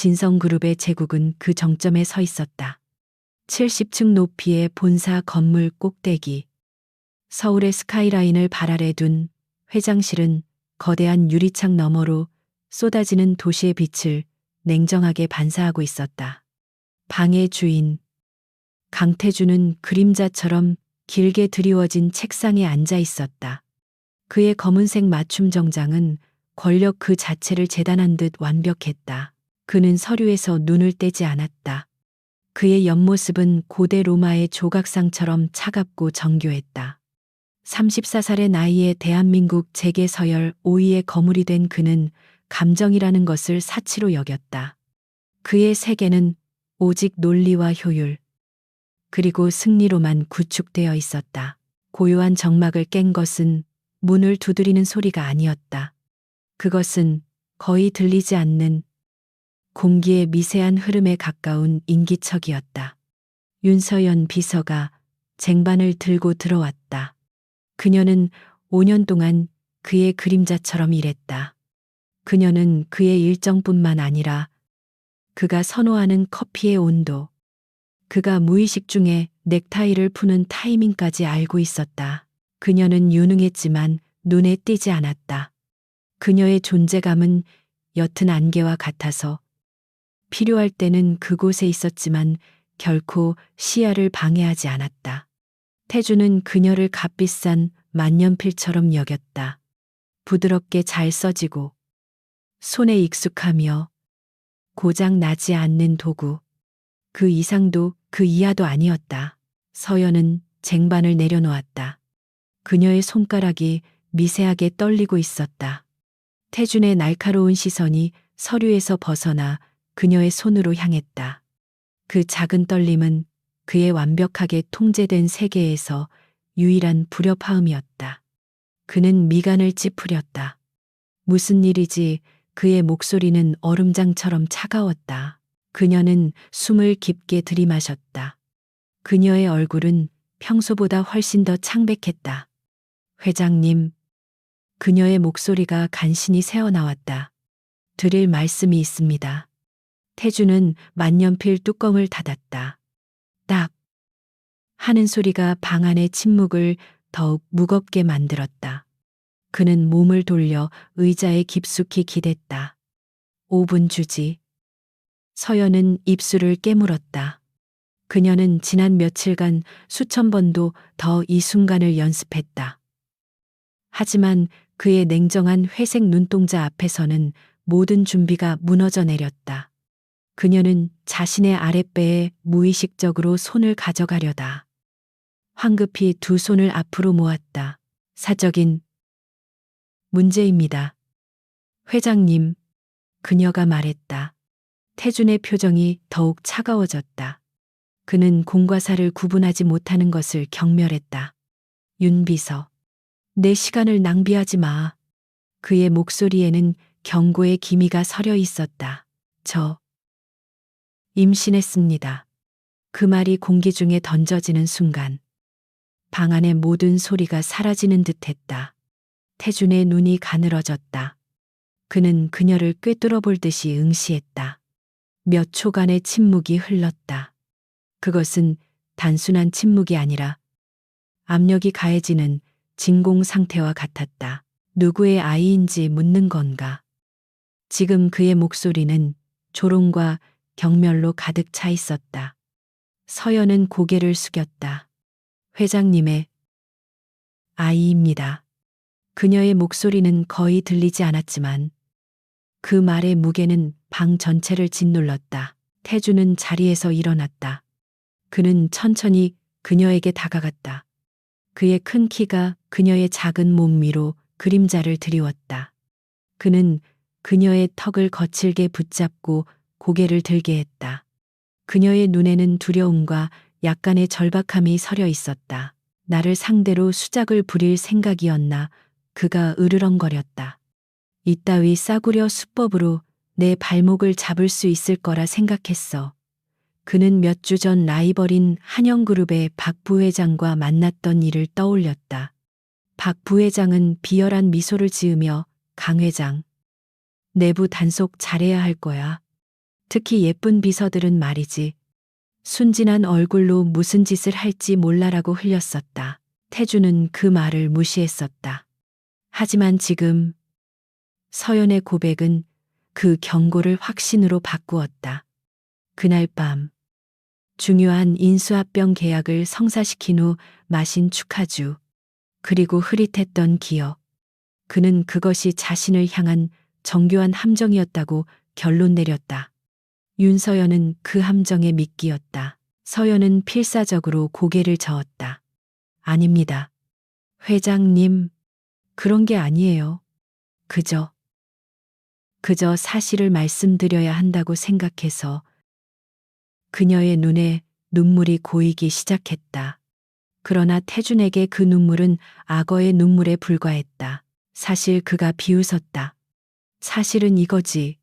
진성그룹의 제국은 그 정점에 서 있었다. 70층 높이의 본사 건물 꼭대기. 서울의 스카이라인을 발 아래 둔 회장실은 거대한 유리창 너머로 쏟아지는 도시의 빛을 냉정하게 반사하고 있었다. 방의 주인 강태주는 그림자처럼 길게 드리워진 책상에 앉아 있었다. 그의 검은색 맞춤 정장은 권력 그 자체를 재단한 듯 완벽했다. 그는 서류에서 눈을 떼지 않았다. 그의 옆모습은 고대 로마의 조각상처럼 차갑고 정교했다. 34살의 나이에 대한민국 재계 서열 5위에 거물이 된 그는 감정이라는 것을 사치로 여겼다. 그의 세계는 오직 논리와 효율, 그리고 승리로만 구축되어 있었다. 고요한 정막을 깬 것은 문을 두드리는 소리가 아니었다. 그것은 거의 들리지 않는 공기의 미세한 흐름에 가까운 인기척이었다. 윤서연 비서가 쟁반을 들고 들어왔다. 그녀는 5년 동안 그의 그림자처럼 일했다. 그녀는 그의 일정뿐만 아니라 그가 선호하는 커피의 온도, 그가 무의식 중에 넥타이를 푸는 타이밍까지 알고 있었다. 그녀는 유능했지만 눈에 띄지 않았다. 그녀의 존재감은 옅은 안개와 같아서 필요할 때는 그곳에 있었지만 결코 시야를 방해하지 않았다. 태주는 그녀를 값비싼 만년필처럼 여겼다. 부드럽게 잘 써지고 손에 익숙하며 고장 나지 않는 도구. 그 이상도 그 이하도 아니었다. 서연은 쟁반을 내려놓았다. 그녀의 손가락이 미세하게 떨리고 있었다. 태준의 날카로운 시선이 서류에서 벗어나 그녀의 손으로 향했다. 그 작은 떨림은 그의 완벽하게 통제된 세계에서 유일한 불협화음이었다. 그는 미간을 찌푸렸다. 무슨 일이지? 그의 목소리는 얼음장처럼 차가웠다. 그녀는 숨을 깊게 들이마셨다. 그녀의 얼굴은 평소보다 훨씬 더 창백했다. 회장님. 그녀의 목소리가 간신히 새어나왔다. 드릴 말씀이 있습니다. 태주는 만년필 뚜껑을 닫았다. 딱 하는 소리가 방 안의 침묵을 더욱 무겁게 만들었다. 그는 몸을 돌려 의자에 깊숙이 기댔다. 5분 주지. 서연은 입술을 깨물었다. 그녀는 지난 며칠간 수천 번도 더 이 순간을 연습했다. 하지만 그의 냉정한 회색 눈동자 앞에서는 모든 준비가 무너져 내렸다. 그녀는 자신의 아랫배에 무의식적으로 손을 가져가려다. 황급히 두 손을 앞으로 모았다. 사적인 문제입니다. 회장님, 그녀가 말했다. 태준의 표정이 더욱 차가워졌다. 그는 공과 사를 구분하지 못하는 것을 경멸했다. 윤 비서, 내 시간을 낭비하지 마. 그의 목소리에는 경고의 기미가 서려 있었다. 저 임신했습니다. 그 말이 공기 중에 던져지는 순간 방 안의 모든 소리가 사라지는 듯했다. 태준의 눈이 가늘어졌다. 그는 그녀를 꿰뚫어 볼 듯이 응시했다. 몇 초간의 침묵이 흘렀다. 그것은 단순한 침묵이 아니라 압력이 가해지는 진공 상태와 같았다. 누구의 아이인지 묻는 건가? 지금 그의 목소리는 조롱과 경멸로 가득 차 있었다. 서연은 고개를 숙였다. 회장님의 아이입니다. 그녀의 목소리는 거의 들리지 않았지만 그 말의 무게는 방 전체를 짓눌렀다. 태주는 자리에서 일어났다. 그는 천천히 그녀에게 다가갔다. 그의 큰 키가 그녀의 작은 몸 위로 그림자를 드리웠다. 그는 그녀의 턱을 거칠게 붙잡고 고개를 들게 했다. 그녀의 눈에는 두려움과 약간의 절박함이 서려 있었다. 나를 상대로 수작을 부릴 생각이었나? 그가 으르렁거렸다. 이따위 싸구려 수법으로 내 발목을 잡을 수 있을 거라 생각했어. 그는 몇 주 전 라이벌인 한영그룹의 박 부회장과 만났던 일을 떠올렸다. 박 부회장은 비열한 미소를 지으며 강 회장, 내부 단속 잘해야 할 거야. 특히 예쁜 비서들은 말이지. 순진한 얼굴로 무슨 짓을 할지 몰라라고 흘렸었다. 태주는 그 말을 무시했었다. 하지만 지금 서연의 고백은 그 경고를 확신으로 바꾸었다. 그날 밤 중요한 인수합병 계약을 성사시킨 후 마신 축하주, 그리고 흐릿했던 기억. 그는 그것이 자신을 향한 정교한 함정이었다고 결론 내렸다. 윤서연은 그 함정에 미끼였다. 서연은 필사적으로 고개를 저었다. 아닙니다. 회장님, 그런 게 아니에요. 그저 사실을 말씀드려야 한다고 생각해서. 그녀의 눈에 눈물이 고이기 시작했다. 그러나 태준에게 그 눈물은 악어의 눈물에 불과했다. 사실 그가 비웃었다. 사실은 이거지.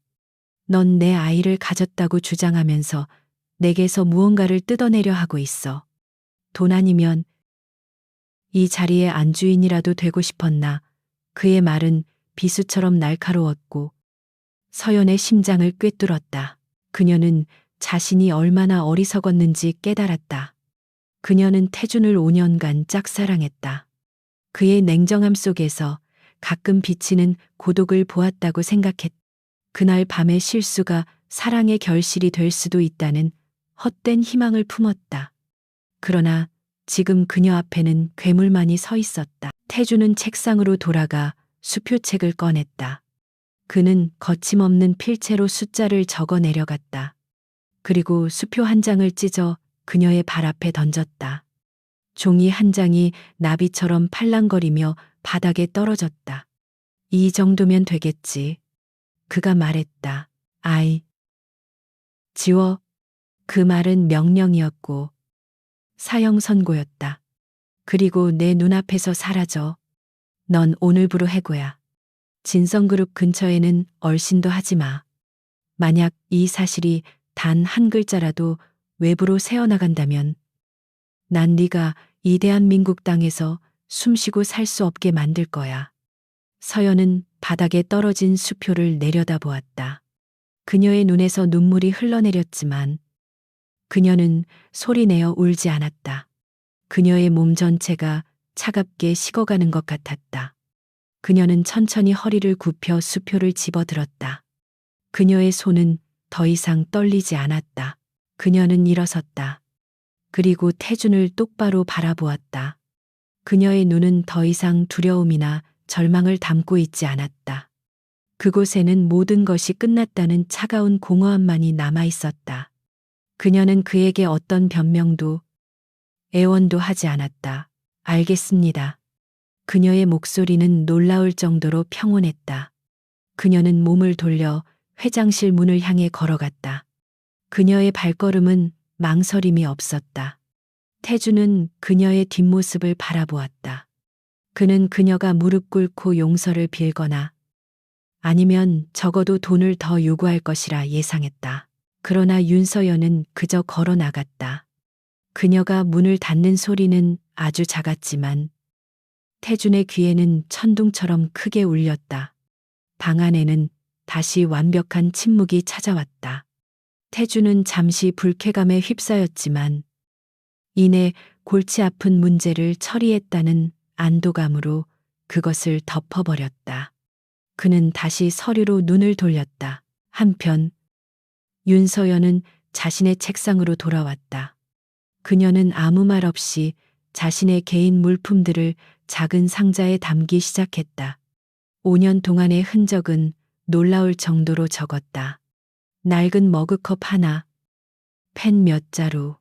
넌 내 아이를 가졌다고 주장하면서 내게서 무언가를 뜯어내려 하고 있어. 돈 아니면 이 자리의 안주인이라도 되고 싶었나. 그의 말은 비수처럼 날카로웠고 서연의 심장을 꿰뚫었다. 그녀는 자신이 얼마나 어리석었는지 깨달았다. 그녀는 태준을 5년간 짝사랑했다. 그의 냉정함 속에서 가끔 비치는 고독을 보았다고 생각했다. 그날 밤의 실수가 사랑의 결실이 될 수도 있다는 헛된 희망을 품었다. 그러나 지금 그녀 앞에는 괴물만이 서 있었다. 태주는 책상으로 돌아가 수표책을 꺼냈다. 그는 거침없는 필체로 숫자를 적어 내려갔다. 그리고 수표 한 장을 찢어 그녀의 발 앞에 던졌다. 종이 한 장이 나비처럼 팔랑거리며 바닥에 떨어졌다. 이 정도면 되겠지. 그가 말했다. 아이. 지워. 그 말은 명령이었고 사형 선고였다. 그리고 내 눈앞에서 사라져. 넌 오늘부로 해고야. 진성그룹 근처에는 얼씬도 하지 마. 만약 이 사실이 단 한 글자라도 외부로 새어나간다면 난 네가 이 대한민국 땅에서 숨쉬고 살 수 없게 만들 거야. 서연은 바닥에 떨어진 수표를 내려다보았다. 그녀의 눈에서 눈물이 흘러내렸지만 그녀는 소리내어 울지 않았다. 그녀의 몸 전체가 차갑게 식어가는 것 같았다. 그녀는 천천히 허리를 굽혀 수표를 집어들었다. 그녀의 손은 더 이상 떨리지 않았다. 그녀는 일어섰다. 그리고 태준을 똑바로 바라보았다. 그녀의 눈은 더 이상 두려움이나 절망을 담고 있지 않았다. 그곳에는 모든 것이 끝났다는 차가운 공허함만이 남아 있었다. 그녀는 그에게 어떤 변명도 애원도 하지 않았다. 알겠습니다. 그녀의 목소리는 놀라울 정도로 평온했다. 그녀는 몸을 돌려 회장실 문을 향해 걸어갔다. 그녀의 발걸음은 망설임이 없었다. 태주는 그녀의 뒷모습을 바라보았다. 그는 그녀가 무릎 꿇고 용서를 빌거나 아니면 적어도 돈을 더 요구할 것이라 예상했다. 그러나 윤서연은 그저 걸어 나갔다. 그녀가 문을 닫는 소리는 아주 작았지만 태준의 귀에는 천둥처럼 크게 울렸다. 방 안에는 다시 완벽한 침묵이 찾아왔다. 태준은 잠시 불쾌감에 휩싸였지만 이내 골치 아픈 문제를 처리했다는 안도감으로 그것을 덮어버렸다. 그는 다시 서류로 눈을 돌렸다. 한편 윤서연은 자신의 책상으로 돌아왔다. 그녀는 아무 말 없이 자신의 개인 물품들을 작은 상자에 담기 시작했다. 5년 동안의 흔적은 놀라울 정도로 적었다. 낡은 머그컵 하나, 펜 몇 자루,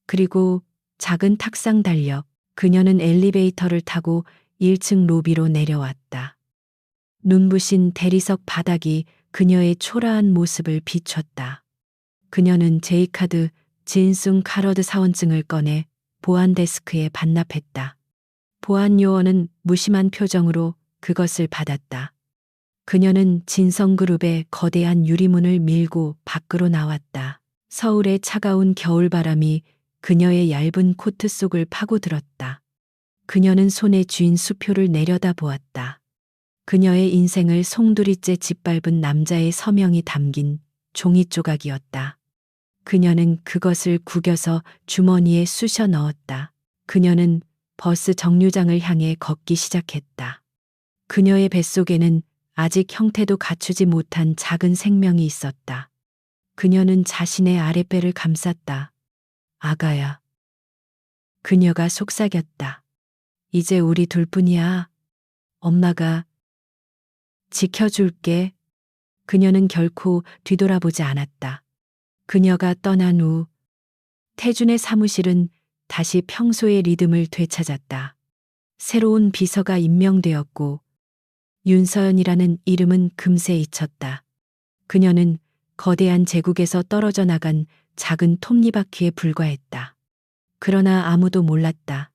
그리고 작은 탁상 달력. 그녀는 엘리베이터를 타고 1층 로비로 내려왔다. 눈부신 대리석 바닥이 그녀의 초라한 모습을 비췄다. 그녀는 제이카드 진숭 카러드 사원증을 꺼내 보안 데스크에 반납했다. 보안 요원은 무심한 표정으로 그것을 받았다. 그녀는 진성그룹의 거대한 유리문을 밀고 밖으로 나왔다. 서울의 차가운 겨울바람이 그녀의 얇은 코트 속을 파고들었다. 그녀는 손에 쥔 수표를 내려다보았다. 그녀의 인생을 송두리째 짓밟은 남자의 서명이 담긴 종이 조각이었다. 그녀는 그것을 구겨서 주머니에 쑤셔 넣었다. 그녀는 버스 정류장을 향해 걷기 시작했다. 그녀의 뱃속에는 아직 형태도 갖추지 못한 작은 생명이 있었다. 그녀는 자신의 아랫배를 감쌌다. 아가야. 그녀가 속삭였다. 이제 우리 둘뿐이야. 엄마가 지켜줄게. 그녀는 결코 뒤돌아보지 않았다. 그녀가 떠난 후 태준의 사무실은 다시 평소의 리듬을 되찾았다. 새로운 비서가 임명되었고 윤서연이라는 이름은 금세 잊혔다. 그녀는 거대한 제국에서 떨어져 나간 작은 톱니바퀴에 불과했다. 그러나 아무도 몰랐다.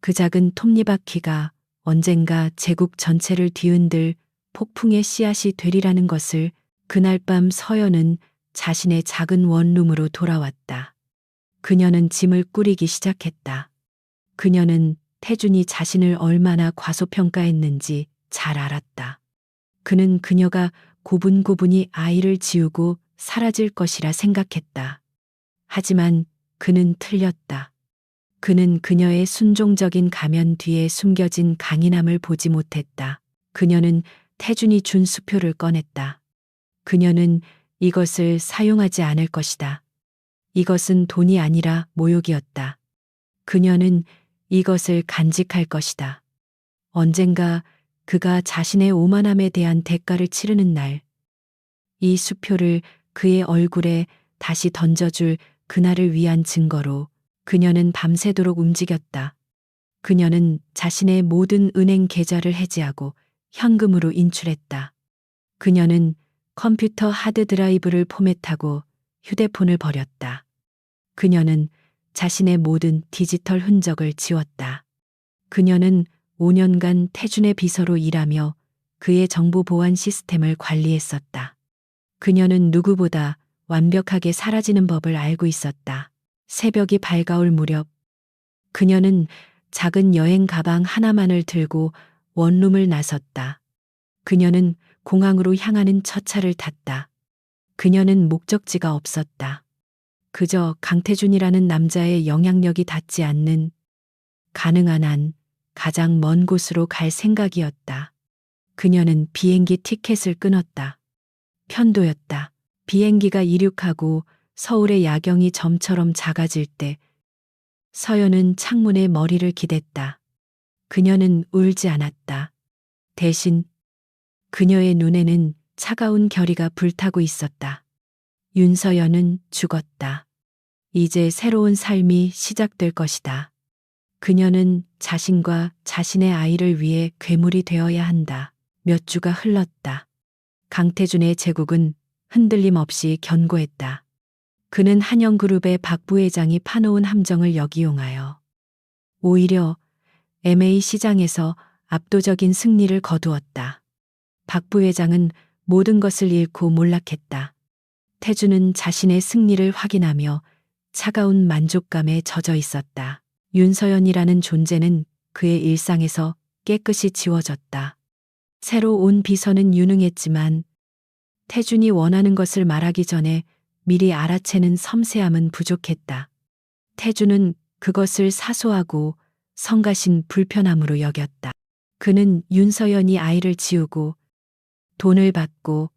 그 작은 톱니바퀴가 언젠가 제국 전체를 뒤흔들 폭풍의 씨앗이 되리라는 것을. 그날 밤 서연은 자신의 작은 원룸으로 돌아왔다. 그녀는 짐을 꾸리기 시작했다. 그녀는 태준이 자신을 얼마나 과소평가했는지 잘 알았다. 그는 그녀가 고분고분히 아이를 지우고 사라질 것이라 생각했다. 하지만 그는 틀렸다. 그는 그녀의 순종적인 가면 뒤에 숨겨진 강인함을 보지 못했다. 그녀는 태준이 준 수표를 꺼냈다. 그녀는 이것을 사용하지 않을 것이다. 이것은 돈이 아니라 모욕이었다. 그녀는 이것을 간직할 것이다. 언젠가 그가 자신의 오만함에 대한 대가를 치르는 날, 이 수표를 그의 얼굴에 다시 던져줄 그날을 위한 증거로 그녀는 밤새도록 움직였다. 그녀는 자신의 모든 은행 계좌를 해지하고 현금으로 인출했다. 그녀는 컴퓨터 하드드라이브를 포맷하고 휴대폰을 버렸다. 그녀는 자신의 모든 디지털 흔적을 지웠다. 그녀는 5년간 태준의 비서로 일하며 그의 정보 보안 시스템을 관리했었다. 그녀는 누구보다 완벽하게 사라지는 법을 알고 있었다. 새벽이 밝아올 무렵 그녀는 작은 여행 가방 하나만을 들고 원룸을 나섰다. 그녀는 공항으로 향하는 첫 차를 탔다. 그녀는 목적지가 없었다. 그저 강태준이라는 남자의 영향력이 닿지 않는 가능한 한 가장 먼 곳으로 갈 생각이었다. 그녀는 비행기 티켓을 끊었다. 편도였다. 비행기가 이륙하고 서울의 야경이 점처럼 작아질 때 서연은 창문에 머리를 기댔다. 그녀는 울지 않았다. 대신 그녀의 눈에는 차가운 결의가 불타고 있었다. 윤서연은 죽었다. 이제 새로운 삶이 시작될 것이다. 그녀는 자신과 자신의 아이를 위해 괴물이 되어야 한다. 몇 주가 흘렀다. 강태준의 제국은 흔들림 없이 견고했다. 그는 한영그룹의 박 부회장이 파놓은 함정을 역이용하여 오히려 MA 시장에서 압도적인 승리를 거두었다. 박 부회장은 모든 것을 잃고 몰락했다. 태준은 자신의 승리를 확인하며 차가운 만족감에 젖어 있었다. 윤서연이라는 존재는 그의 일상에서 깨끗이 지워졌다. 새로 온 비서는 유능했지만 태준이 원하는 것을 말하기 전에 미리 알아채는 섬세함은 부족했다. 태준은 그것을 사소하고 성가신 불편함으로 여겼다. 그는 윤서연이 아이를 지우고 돈을 받고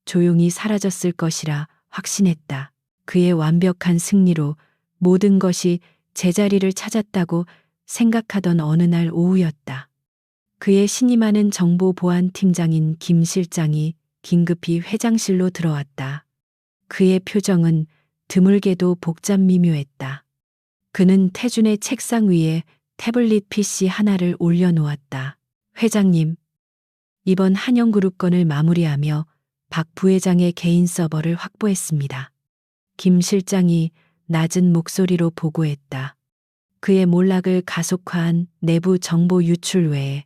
조용히 사라졌을 것이라 확신했다. 그의 완벽한 승리로 모든 것이 제자리를 찾았다고 생각하던 어느 날 오후였다. 그의 신임하는 정보보안팀장인 김 실장이 긴급히 회장실로 들어왔다. 그의 표정은 드물게도 복잡 미묘했다. 그는 태준의 책상 위에 태블릿 PC 하나를 올려놓았다. 회장님, 이번 한영그룹 건을 마무리하며 박 부회장의 개인 서버를 확보했습니다. 김 실장이 낮은 목소리로 보고했다. 그의 몰락을 가속화한 내부 정보 유출 외에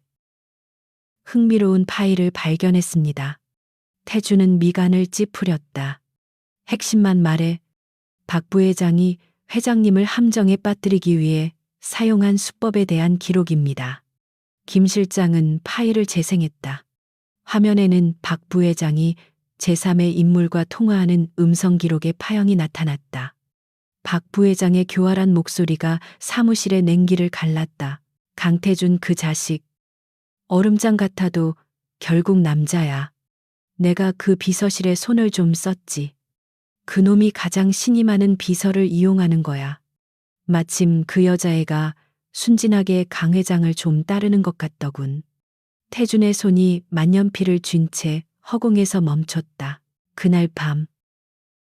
흥미로운 파일을 발견했습니다. 태준은 미간을 찌푸렸다. 핵심만 말해 박 부회장이 회장님을 함정에 빠뜨리기 위해 사용한 수법에 대한 기록입니다. 김 실장은 파일을 재생했다. 화면에는 박 부회장이 제3의 인물과 통화하는 음성 기록의 파형이 나타났다. 박 부회장의 교활한 목소리가 사무실의 냉기를 갈랐다. 강태준 그 자식. 얼음장 같아도 결국 남자야. 내가 그 비서실에 손을 좀 썼지. 그놈이 가장 신이 많은 비서를 이용하는 거야. 마침 그 여자애가 순진하게 강 회장을 좀 따르는 것 같더군. 태준의 손이 만년필을 쥔 채 허공에서 멈췄다. 그날 밤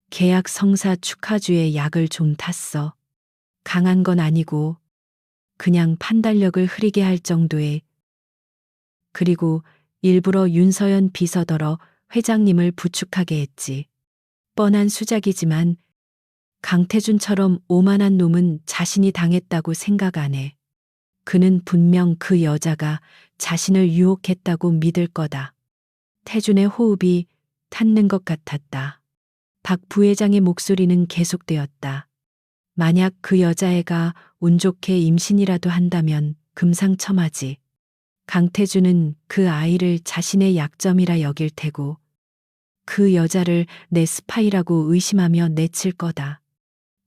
계약 성사 축하주에 약을 좀 탔어. 강한 건 아니고 그냥 판단력을 흐리게 할 정도의. 그리고 일부러 윤서연 비서더러 회장님을 부축하게 했지. 뻔한 수작이지만 강태준처럼 오만한 놈은 자신이 당했다고 생각 안 해. 그는 분명 그 여자가 자신을 유혹했다고 믿을 거다. 태준의 호흡이 닿는 것 같았다. 박 부회장의 목소리는 계속되었다. 만약 그 여자애가 운 좋게 임신이라도 한다면 금상첨화지. 강태준은 그 아이를 자신의 약점이라 여길 테고 그 여자를 내 스파이라고 의심하며 내칠 거다.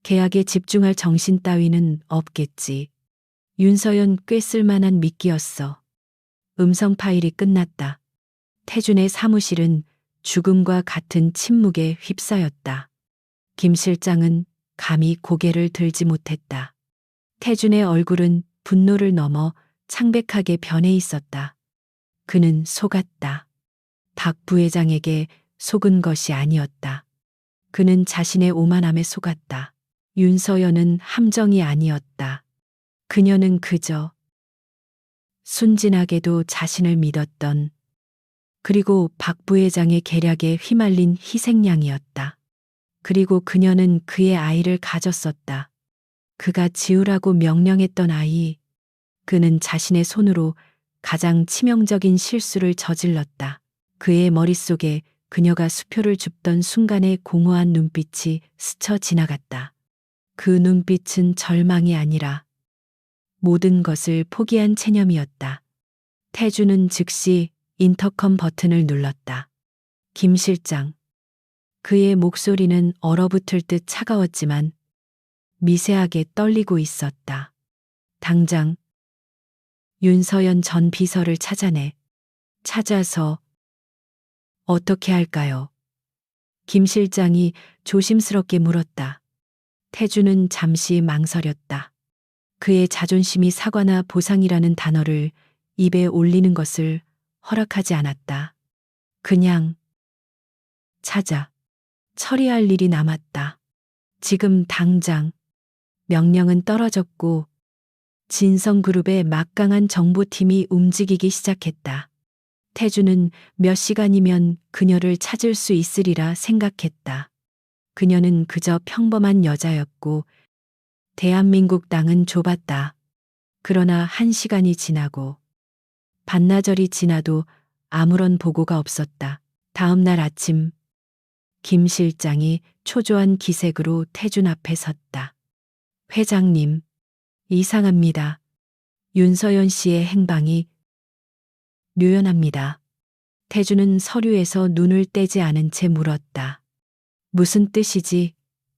계약에 집중할 정신 따위는 없겠지. 윤서연 꽤 쓸만한 미끼였어. 음성 파일이 끝났다. 태준의 사무실은 죽음과 같은 침묵에 휩싸였다. 김 실장은 감히 고개를 들지 못했다. 태준의 얼굴은 분노를 넘어 창백하게 변해 있었다. 그는 속았다. 박 부회장에게 속은 것이 아니었다. 그는 자신의 오만함에 속았다. 윤서연은 함정이 아니었다. 그녀는 그저 순진하게도 자신을 믿었던, 그리고 박 부회장의 계략에 휘말린 희생양이었다. 그리고 그녀는 그의 아이를 가졌었다. 그가 지우라고 명령했던 아이. 그는 자신의 손으로 가장 치명적인 실수를 저질렀다. 그의 머릿속에 그녀가 수표를 줍던 순간의 공허한 눈빛이 스쳐 지나갔다. 그 눈빛은 절망이 아니라 모든 것을 포기한 체념이었다. 태준은 즉시 인터컴 버튼을 눌렀다. 김 실장. 그의 목소리는 얼어붙을 듯 차가웠지만 미세하게 떨리고 있었다. 당장 윤서연 전 비서를 찾아서 어떻게 할까요? 김 실장이 조심스럽게 물었다. 태준은 잠시 망설였다. 그의 자존심이 사과나 보상이라는 단어를 입에 올리는 것을 허락하지 않았다. 그냥 찾아. 처리할 일이 남았다. 지금 당장. 명령은 떨어졌고 진성그룹의 막강한 정보팀이 움직이기 시작했다. 태준은 몇 시간이면 그녀를 찾을 수 있으리라 생각했다. 그녀는 그저 평범한 여자였고 대한민국 땅은 좁았다. 그러나 1시간이 지나고 반나절이 지나도 아무런 보고가 없었다. 다음 날 아침 김 실장이 초조한 기색으로 태준 앞에 섰다. 회장님, 이상합니다. 윤서연 씨의 행방이 묘연합니다. 태준은 서류에서 눈을 떼지 않은 채 물었다. 무슨 뜻이지?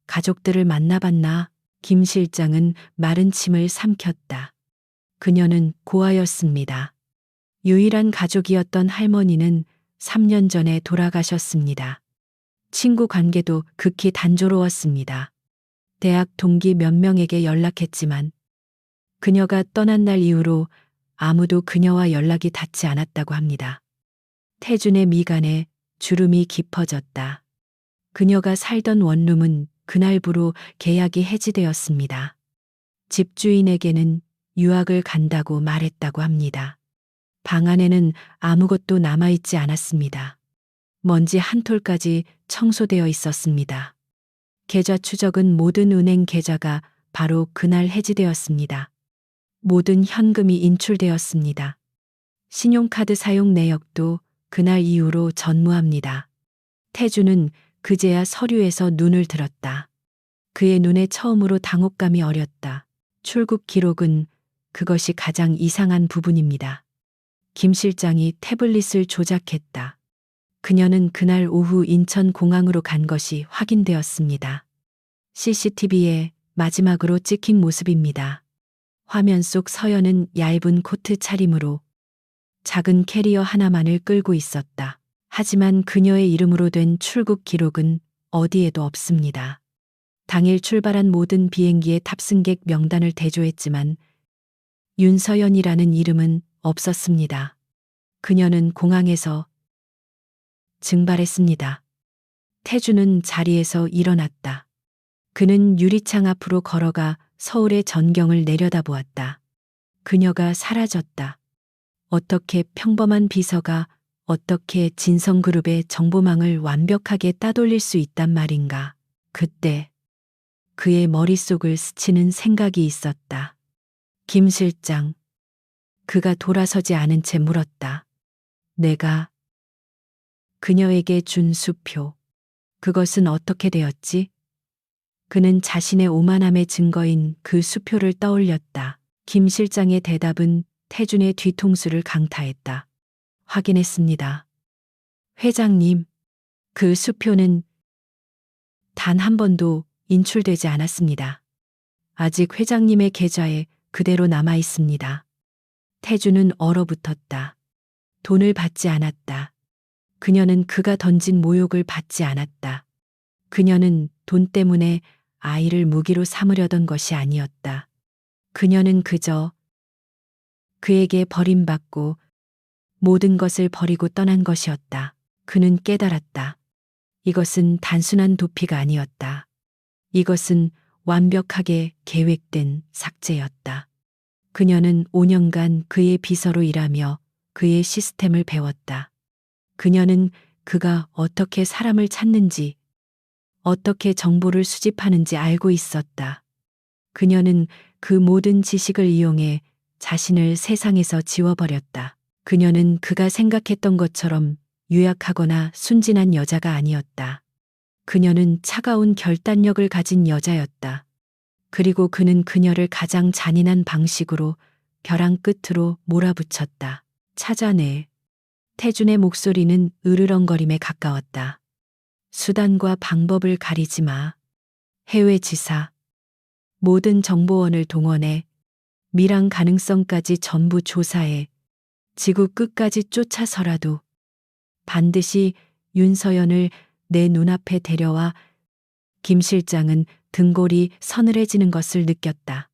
가족들을 만나봤나? 김 실장은 마른 침을 삼켰다. 그녀는 고아였습니다. 유일한 가족이었던 할머니는 3년 전에 돌아가셨습니다. 친구 관계도 극히 단조로웠습니다. 대학 동기 몇 명에게 연락했지만 그녀가 떠난 날 이후로 아무도 그녀와 연락이 닿지 않았다고 합니다. 태준의 미간에 주름이 깊어졌다. 그녀가 살던 원룸은 그날부로 계약이 해지되었습니다. 집주인에게는 유학을 간다고 말했다고 합니다. 방 안에는 아무것도 남아있지 않았습니다. 먼지 한 톨까지 청소되어 있었습니다. 계좌 추적은 모든 은행 계좌가 바로 그날 해지되었습니다. 모든 현금이 인출되었습니다. 신용카드 사용 내역도 그날 이후로 전무합니다. 태준은 그제야 서류에서 눈을 들었다. 그의 눈에 처음으로 당혹감이 어렸다. 출국 기록은 그것이 가장 이상한 부분입니다. 김 실장이 태블릿을 조작했다. 그녀는 그날 오후 인천공항으로 간 것이 확인되었습니다. CCTV에 마지막으로 찍힌 모습입니다. 화면 속 서연은 얇은 코트 차림으로 작은 캐리어 하나만을 끌고 있었다. 하지만 그녀의 이름으로 된 출국 기록은 어디에도 없습니다. 당일 출발한 모든 비행기의 탑승객 명단을 대조했지만 윤서연이라는 이름은 없었습니다. 그녀는 공항에서 증발했습니다. 태주는 자리에서 일어났다. 그는 유리창 앞으로 걸어가 서울의 전경을 내려다보았다. 그녀가 사라졌다. 어떻게 평범한 비서가 어떻게 진성그룹의 정보망을 완벽하게 따돌릴 수 있단 말인가. 그때 그의 머릿속을 스치는 생각이 있었다. 김 실장. 그가 돌아서지 않은 채 물었다. 내가 그녀에게 준 수표. 그것은 어떻게 되었지? 그는 자신의 오만함의 증거인 그 수표를 떠올렸다. 김 실장의 대답은 태준의 뒤통수를 강타했다. 확인했습니다. 회장님, 그 수표는 단 한 번도 인출되지 않았습니다. 아직 회장님의 계좌에 그대로 남아 있습니다. 태준은 얼어붙었다. 돈을 받지 않았다. 그녀는 그가 던진 모욕을 받지 않았다. 그녀는 돈 때문에 아이를 무기로 삼으려던 것이 아니었다. 그녀는 그저 그에게 버림받고 모든 것을 버리고 떠난 것이었다. 그는 깨달았다. 이것은 단순한 도피가 아니었다. 이것은 완벽하게 계획된 삭제였다. 그녀는 5년간 그의 비서로 일하며 그의 시스템을 배웠다. 그녀는 그가 어떻게 사람을 찾는지, 어떻게 정보를 수집하는지 알고 있었다. 그녀는 그 모든 지식을 이용해 자신을 세상에서 지워버렸다. 그녀는 그가 생각했던 것처럼 유약하거나 순진한 여자가 아니었다. 그녀는 차가운 결단력을 가진 여자였다. 그리고 그는 그녀를 가장 잔인한 방식으로 벼랑 끝으로 몰아붙였다. 찾아내. 태준의 목소리는 으르렁거림에 가까웠다. 수단과 방법을 가리지 마. 해외 지사. 모든 정보원을 동원해 밀항 가능성까지 전부 조사해 지구 끝까지 쫓아서라도 반드시 윤서연을 내 눈앞에 데려와. 김 실장은 등골이 서늘해지는 것을 느꼈다.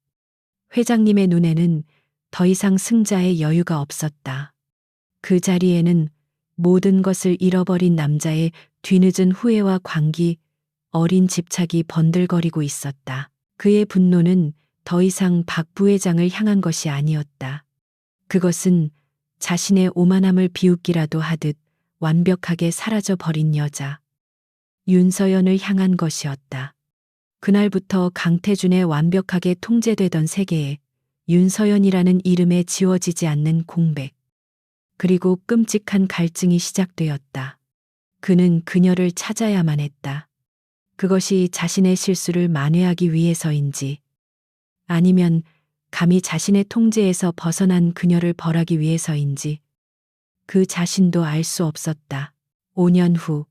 회장님의 눈에는 더 이상 승자의 여유가 없었다. 그 자리에는 모든 것을 잃어버린 남자의 뒤늦은 후회와 광기, 어린 집착이 번들거리고 있었다. 그의 분노는 더 이상 박 부회장을 향한 것이 아니었다. 그것은 자신의 오만함을 비웃기라도 하듯 완벽하게 사라져버린 여자, 윤서연을 향한 것이었다. 그날부터 강태준의 완벽하게 통제되던 세계에 윤서연이라는 이름에 지워지지 않는 공백, 그리고 끔찍한 갈증이 시작되었다. 그는 그녀를 찾아야만 했다. 그것이 자신의 실수를 만회하기 위해서인지, 아니면 감히 자신의 통제에서 벗어난 그녀를 벌하기 위해서인지, 그 자신도 알 수 없었다. 5년 후,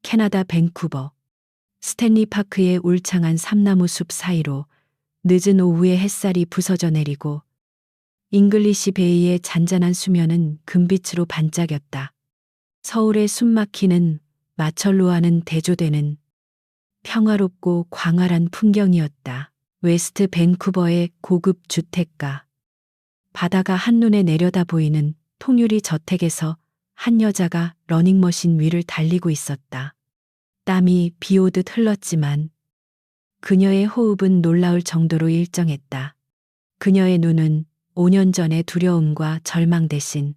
캐나다 밴쿠버, 스탠리 파크의 울창한 삼나무 숲 사이로 늦은 오후에 햇살이 부서져 내리고 잉글리시 베이의 잔잔한 수면은 금빛으로 반짝였다. 서울의 숨막히는 마철로와는 대조되는 평화롭고 광활한 풍경이었다. 웨스트 밴쿠버의 고급 주택가. 바다가 한눈에 내려다 보이는 통유리 저택에서 한 여자가 러닝머신 위를 달리고 있었다. 땀이 비 오듯 흘렀지만 그녀의 호흡은 놀라울 정도로 일정했다. 그녀의 눈은 5년 전의 두려움과 절망 대신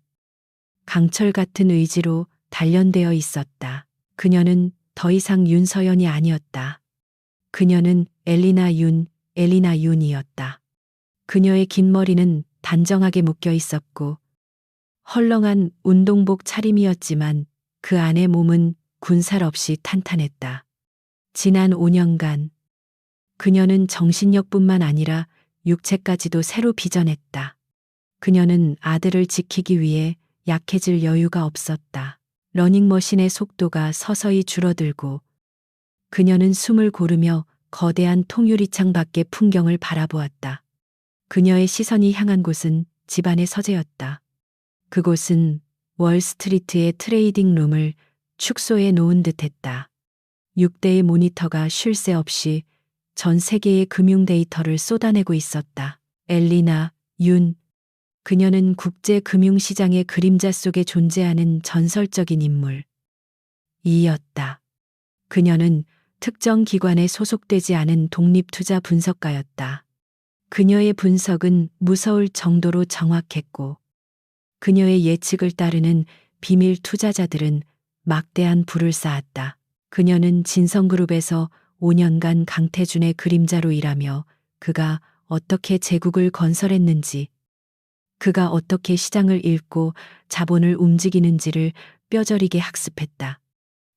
강철 같은 의지로 단련되어 있었다. 그녀는 더 이상 윤서연이 아니었다. 그녀는 엘리나 윤이었다. 그녀의 긴 머리는 단정하게 묶여 있었고 헐렁한 운동복 차림이었지만 그 안의 몸은 군살 없이 탄탄했다. 지난 5년간 그녀는 정신력뿐만 아니라 육체까지도 새로 빚어냈다. 그녀는 아들을 지키기 위해 약해질 여유가 없었다. 러닝머신의 속도가 서서히 줄어들고 그녀는 숨을 고르며 거대한 통유리창 밖의 풍경을 바라보았다. 그녀의 시선이 향한 곳은 집안의 서재였다. 그곳은 월스트리트의 트레이딩 룸을 축소해 놓은 듯했다. 6대의 모니터가 쉴 새 없이 전 세계의 금융 데이터를 쏟아내고 있었다. 엘리나 윤. 그녀는 국제 금융시장의 그림자 속에 존재하는 전설적인 인물. 이었다. 그녀는 특정 기관에 소속되지 않은 독립투자 분석가였다. 그녀의 분석은 무서울 정도로 정확했고 그녀의 예측을 따르는 비밀 투자자들은 막대한 부를 쌓았다. 그녀는 진성그룹에서 5년간 강태준의 그림자로 일하며 그가 어떻게 제국을 건설했는지, 그가 어떻게 시장을 읽고 자본을 움직이는지를 뼈저리게 학습했다.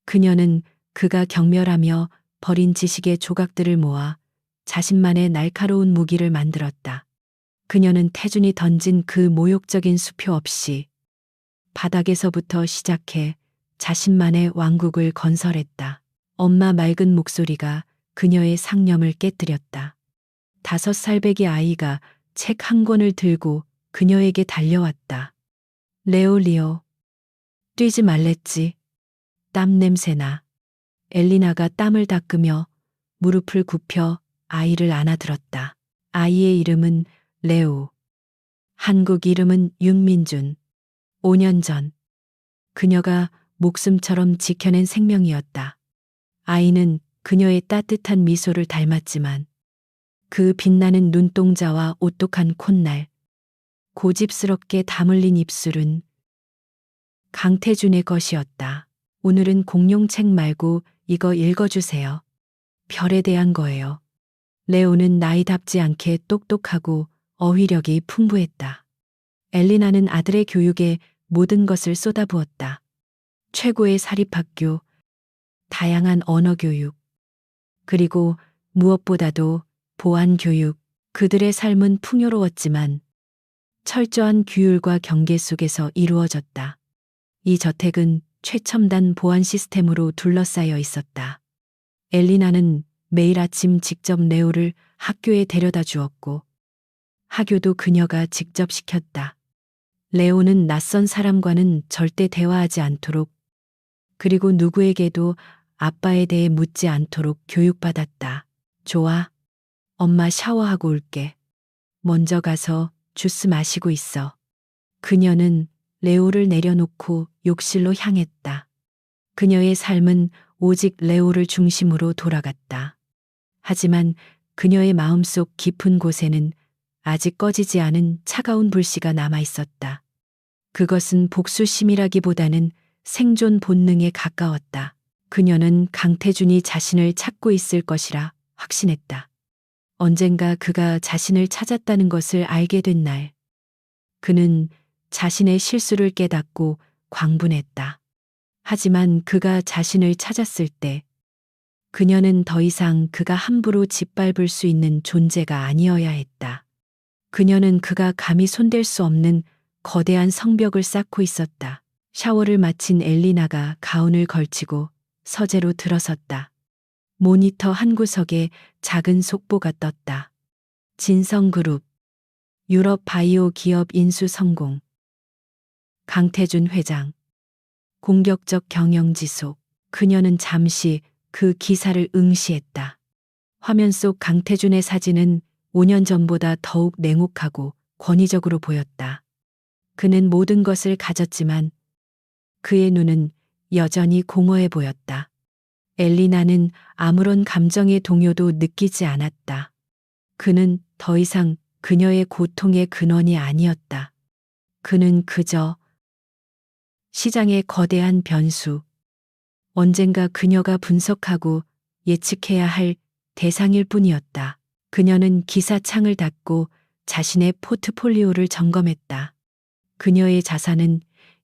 그녀는 그가 경멸하며 버린 지식의 조각들을 모아 자신만의 날카로운 무기를 만들었다. 그녀는 태준이 던진 그 모욕적인 수표 없이 바닥에서부터 시작해 자신만의 왕국을 건설했다. 엄마 맑은 목소리가 그녀의 상념을 깨뜨렸다. 5살배기 아이가 책 한 권을 들고 그녀에게 달려왔다. 레올리오. 뛰지 말랬지. 땀 냄새나. 엘리나가 땀을 닦으며 무릎을 굽혀 아이를 안아들었다. 아이의 이름은 레오. 한국 이름은 윤민준. 5년 전 그녀가 목숨처럼 지켜낸 생명이었다. 아이는 그녀의 따뜻한 미소를 닮았지만 그 빛나는 눈동자와 오똑한 콧날, 고집스럽게 다물린 입술은 강태준의 것이었다. 오늘은 공룡책 말고 이거 읽어주세요. 별에 대한 거예요. 레오는 나이답지 않게 똑똑하고 어휘력이 풍부했다. 엘리나는 아들의 교육에 모든 것을 쏟아부었다. 최고의 사립학교, 다양한 언어 교육, 그리고 무엇보다도 보안 교육. 그들의 삶은 풍요로웠지만 철저한 규율과 경계 속에서 이루어졌다. 이 저택은 최첨단 보안 시스템으로 둘러싸여 있었다. 엘리나는 매일 아침 직접 레오를 학교에 데려다 주었고 학교도 그녀가 직접 시켰다. 레오는 낯선 사람과는 절대 대화하지 않도록, 그리고 누구에게도 아빠에 대해 묻지 않도록 교육받았다. 좋아. 엄마 샤워하고 올게. 먼저 가서 주스 마시고 있어. 그녀는 레오를 내려놓고 욕실로 향했다. 그녀의 삶은 오직 레오를 중심으로 돌아갔다. 하지만 그녀의 마음속 깊은 곳에는 아직 꺼지지 않은 차가운 불씨가 남아 있었다. 그것은 복수심이라기보다는 생존 본능에 가까웠다. 그녀는 강태준이 자신을 찾고 있을 것이라 확신했다. 언젠가 그가 자신을 찾았다는 것을 알게 된 날, 그는 자신의 실수를 깨닫고 광분했다. 하지만 그가 자신을 찾았을 때, 그녀는 더 이상 그가 함부로 짓밟을 수 있는 존재가 아니어야 했다. 그녀는 그가 감히 손댈 수 없는 거대한 성벽을 쌓고 있었다. 샤워를 마친 엘리나가 가운을 걸치고 서재로 들어섰다. 모니터 한 구석에 작은 속보가 떴다. 진성그룹, 유럽 바이오 기업 인수 성공. 강태준 회장, 공격적 경영 지속. 그녀는 잠시 그 기사를 응시했다. 화면 속 강태준의 사진은 5년 전보다 더욱 냉혹하고 권위적으로 보였다. 그는 모든 것을 가졌지만 그의 눈은 여전히 공허해 보였다. 엘리나는 아무런 감정의 동요도 느끼지 않았다. 그는 더 이상 그녀의 고통의 근원이 아니었다. 그는 그저 시장의 거대한 변수, 언젠가 그녀가 분석하고 예측해야 할 대상일 뿐이었다. 그녀는 기사창을 닫고 자신의 포트폴리오를 점검했다. 그녀의 자산은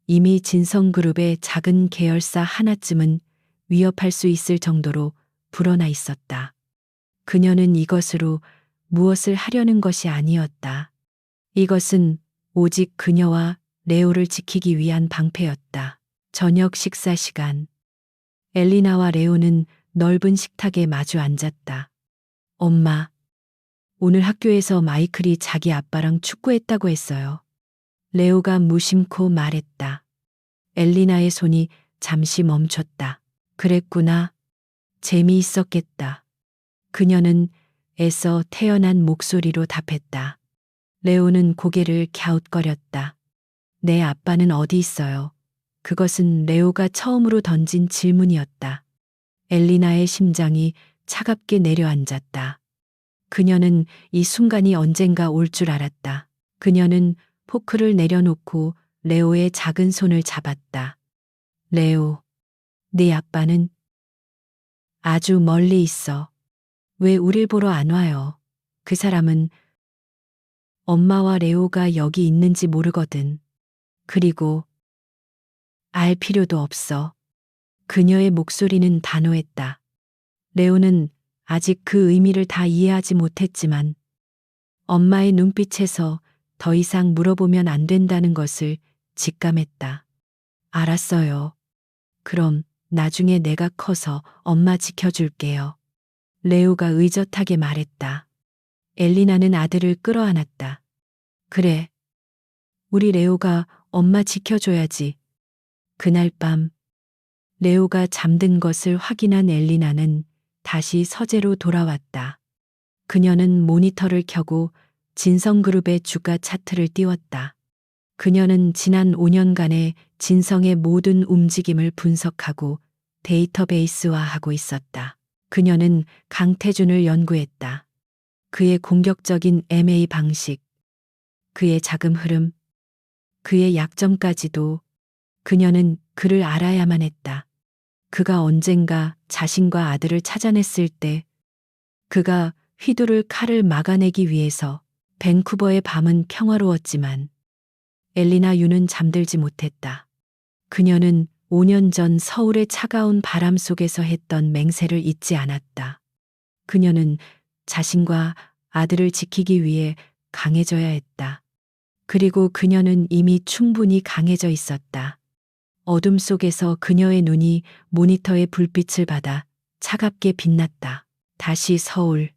이미 진성그룹의 작은 계열사 하나쯤은 위협할 수 있을 정도로 불어나 있었다. 그녀는 이것으로 무엇을 하려는 것이 아니었다. 이것은 오직 그녀와 레오를 지키기 위한 방패였다. 저녁 식사 시간. 엘리나와 레오는 넓은 식탁에 마주 앉았다. 엄마, 오늘 학교에서 마이클이 자기 아빠랑 축구했다고 했어요. 레오가 무심코 말했다. 엘리나의 손이 잠시 멈췄다. 그랬구나. 재미있었겠다. 그녀는 애써 태어난 목소리로 답했다. 레오는 고개를 갸웃거렸다. 내 아빠는 어디 있어요? 그것은 레오가 처음으로 던진 질문이었다. 엘리나의 심장이 차갑게 내려앉았다. 그녀는 이 순간이 언젠가 올 줄 알았다. 그녀는 포크를 내려놓고 레오의 작은 손을 잡았다. 레오, 네 아빠는 아주 멀리 있어. 왜 우릴 보러 안 와요? 그 사람은 엄마와 레오가 여기 있는지 모르거든. 그리고 알 필요도 없어. 그녀의 목소리는 단호했다. 레오는 아직 그 의미를 다 이해하지 못했지만 엄마의 눈빛에서 더 이상 물어보면 안 된다는 것을 직감했다. 알았어요. 그럼 나중에 내가 커서 엄마 지켜줄게요. 레오가 의젓하게 말했다. 엘리나는 아들을 끌어안았다. 그래. 우리 레오가 엄마 지켜줘야지. 그날 밤 레오가 잠든 것을 확인한 엘리나는 다시 서재로 돌아왔다. 그녀는 모니터를 켜고 진성그룹의 주가 차트를 띄웠다. 그녀는 지난 5년간의 진성의 모든 움직임을 분석하고 데이터베이스화하고 있었다. 그녀는 강태준을 연구했다. 그의 공격적인 MA 방식, 그의 자금 흐름, 그의 약점까지도 그녀는 그를 알아야만 했다. 그가 언젠가 자신과 아들을 찾아냈을 때 그가 휘두를 칼을 막아내기 위해서 밴쿠버의 밤은 평화로웠지만 엘리나 유는 잠들지 못했다. 그녀는 5년 전 서울의 차가운 바람 속에서 했던 맹세를 잊지 않았다. 그녀는 자신과 아들을 지키기 위해 강해져야 했다. 그리고 그녀는 이미 충분히 강해져 있었다. 어둠 속에서 그녀의 눈이 모니터의 불빛을 받아 차갑게 빛났다. 다시 서울.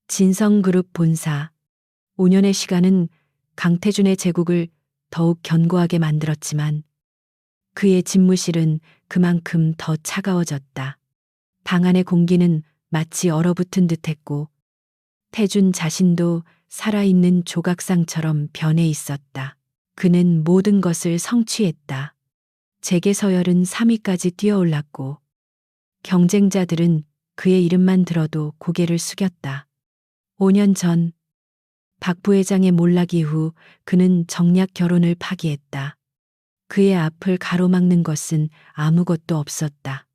진성그룹 본사. 5년의 시간은 강태준의 제국을 더욱 견고하게 만들었지만 그의 집무실은 그만큼 더 차가워졌다. 방 안의 공기는 마치 얼어붙은 듯했고 태준 자신도 살아있는 조각상처럼 변해 있었다. 그는 모든 것을 성취했다. 재계 서열은 3위까지 뛰어올랐고 경쟁자들은 그의 이름만 들어도 고개를 숙였다. 5년 전 박 부회장의 몰락 이후 그는 정략 결혼을 파기했다. 그의 앞을 가로막는 것은 아무것도 없었다.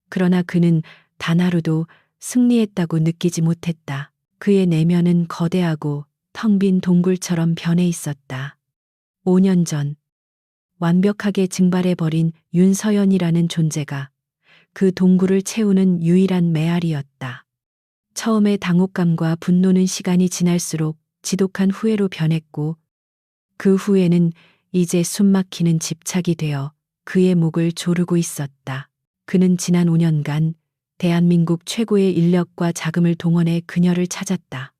그러나 그는 단 하루도 승리했다고 느끼지 못했다. 그의 내면은 거대하고 텅 빈 동굴처럼 변해 있었다. 5년 전 완벽하게 증발해버린 윤서연이라는 존재가 그 동굴을 채우는 유일한 메아리였다. 처음의 당혹감과 분노는 시간이 지날수록 지독한 후회로 변했고 그 후회는 이제 숨막히는 집착이 되어 그의 목을 조르고 있었다. 그는 지난 5년간 대한민국 최고의 인력과 자금을 동원해 그녀를 찾았다.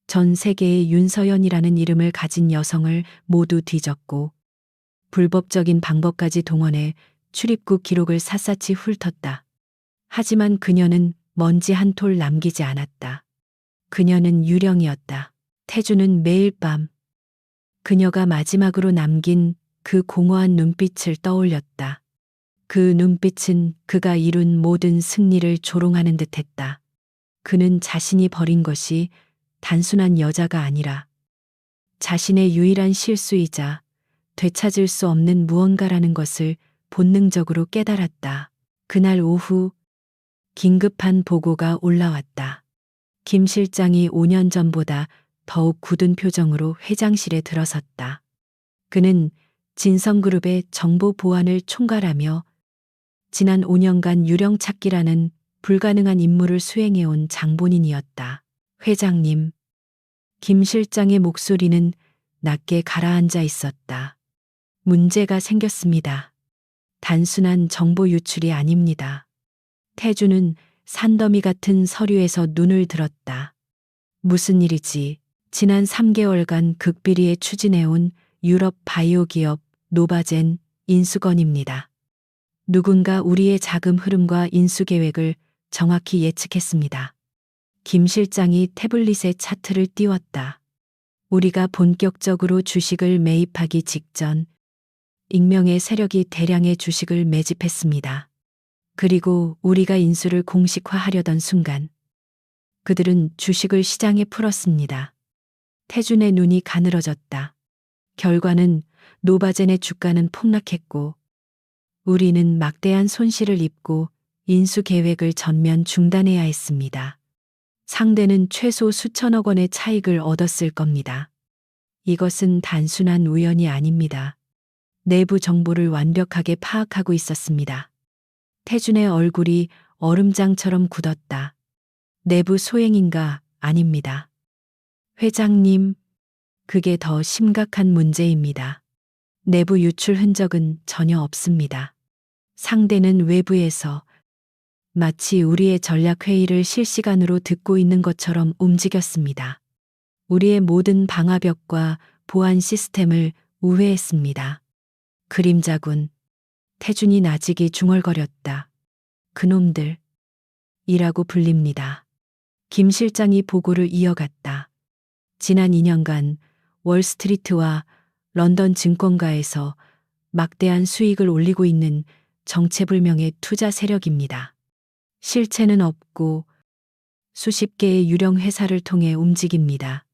전 세계의 윤서연이라는 이름을 가진 여성을 모두 뒤졌고 불법적인 방법까지 동원해 출입국 기록을 샅샅이 훑었다. 하지만 그녀는 먼지 한 톨 남기지 않았다. 그녀는 유령이었다. 태주는 매일 밤 그녀가 마지막으로 남긴 그 공허한 눈빛을 떠올렸다. 그 눈빛은 그가 이룬 모든 승리를 조롱하는 듯했다. 그는 자신이 버린 것이 단순한 여자가 아니라 자신의 유일한 실수이자 되찾을 수 없는 무언가라는 것을 본능적으로 깨달았다. 그날 오후 긴급한 보고가 올라왔다. 김 실장이 5년 전보다 더욱 굳은 표정으로 회장실에 들어섰다. 그는 진성그룹의 정보 보안을 총괄하며 지난 5년간 유령 찾기라는 불가능한 임무를 수행해온 장본인이었다. 회장님. 김 실장의 목소리는 낮게 가라앉아 있었다. 문제가 생겼습니다. 단순한 정보 유출이 아닙니다. 태주는 산더미 같은 서류에서 눈을 들었다. 무슨 일이지? 지난 3개월간 극비리에 추진해온 유럽 바이오 기업 노바젠 인수건입니다. 누군가 우리의 자금 흐름과 인수 계획을 정확히 예측했습니다. 김 실장이 태블릿에 차트를 띄웠다. 우리가 본격적으로 주식을 매입하기 직전 익명의 세력이 대량의 주식을 매집했습니다. 그리고 우리가 인수를 공식화하려던 순간 그들은 주식을 시장에 풀었습니다. 태준의 눈이 가늘어졌다. 결과는 노바젠의 주가는 폭락했고 우리는 막대한 손실을 입고 인수 계획을 전면 중단해야 했습니다. 상대는 최소 수천억 원의 차익을 얻었을 겁니다. 이것은 단순한 우연이 아닙니다. 내부 정보를 완벽하게 파악하고 있었습니다. 태준의 얼굴이 얼음장처럼 굳었다. 내부 소행인가? 아닙니다. 회장님, 그게 더 심각한 문제입니다. 내부 유출 흔적은 전혀 없습니다. 상대는 외부에서 마치 우리의 전략 회의를 실시간으로 듣고 있는 것처럼 움직였습니다. 우리의 모든 방화벽과 보안 시스템을 우회했습니다. 그림자군. 태준이 나직이 중얼거렸다. 그놈들. 이라고 불립니다. 김 실장이 보고를 이어갔다. 지난 2년간 월스트리트와 런던 증권가에서 막대한 수익을 올리고 있는 정체불명의 투자 세력입니다. 실체는 없고 수십 개의 유령 회사를 통해 움직입니다.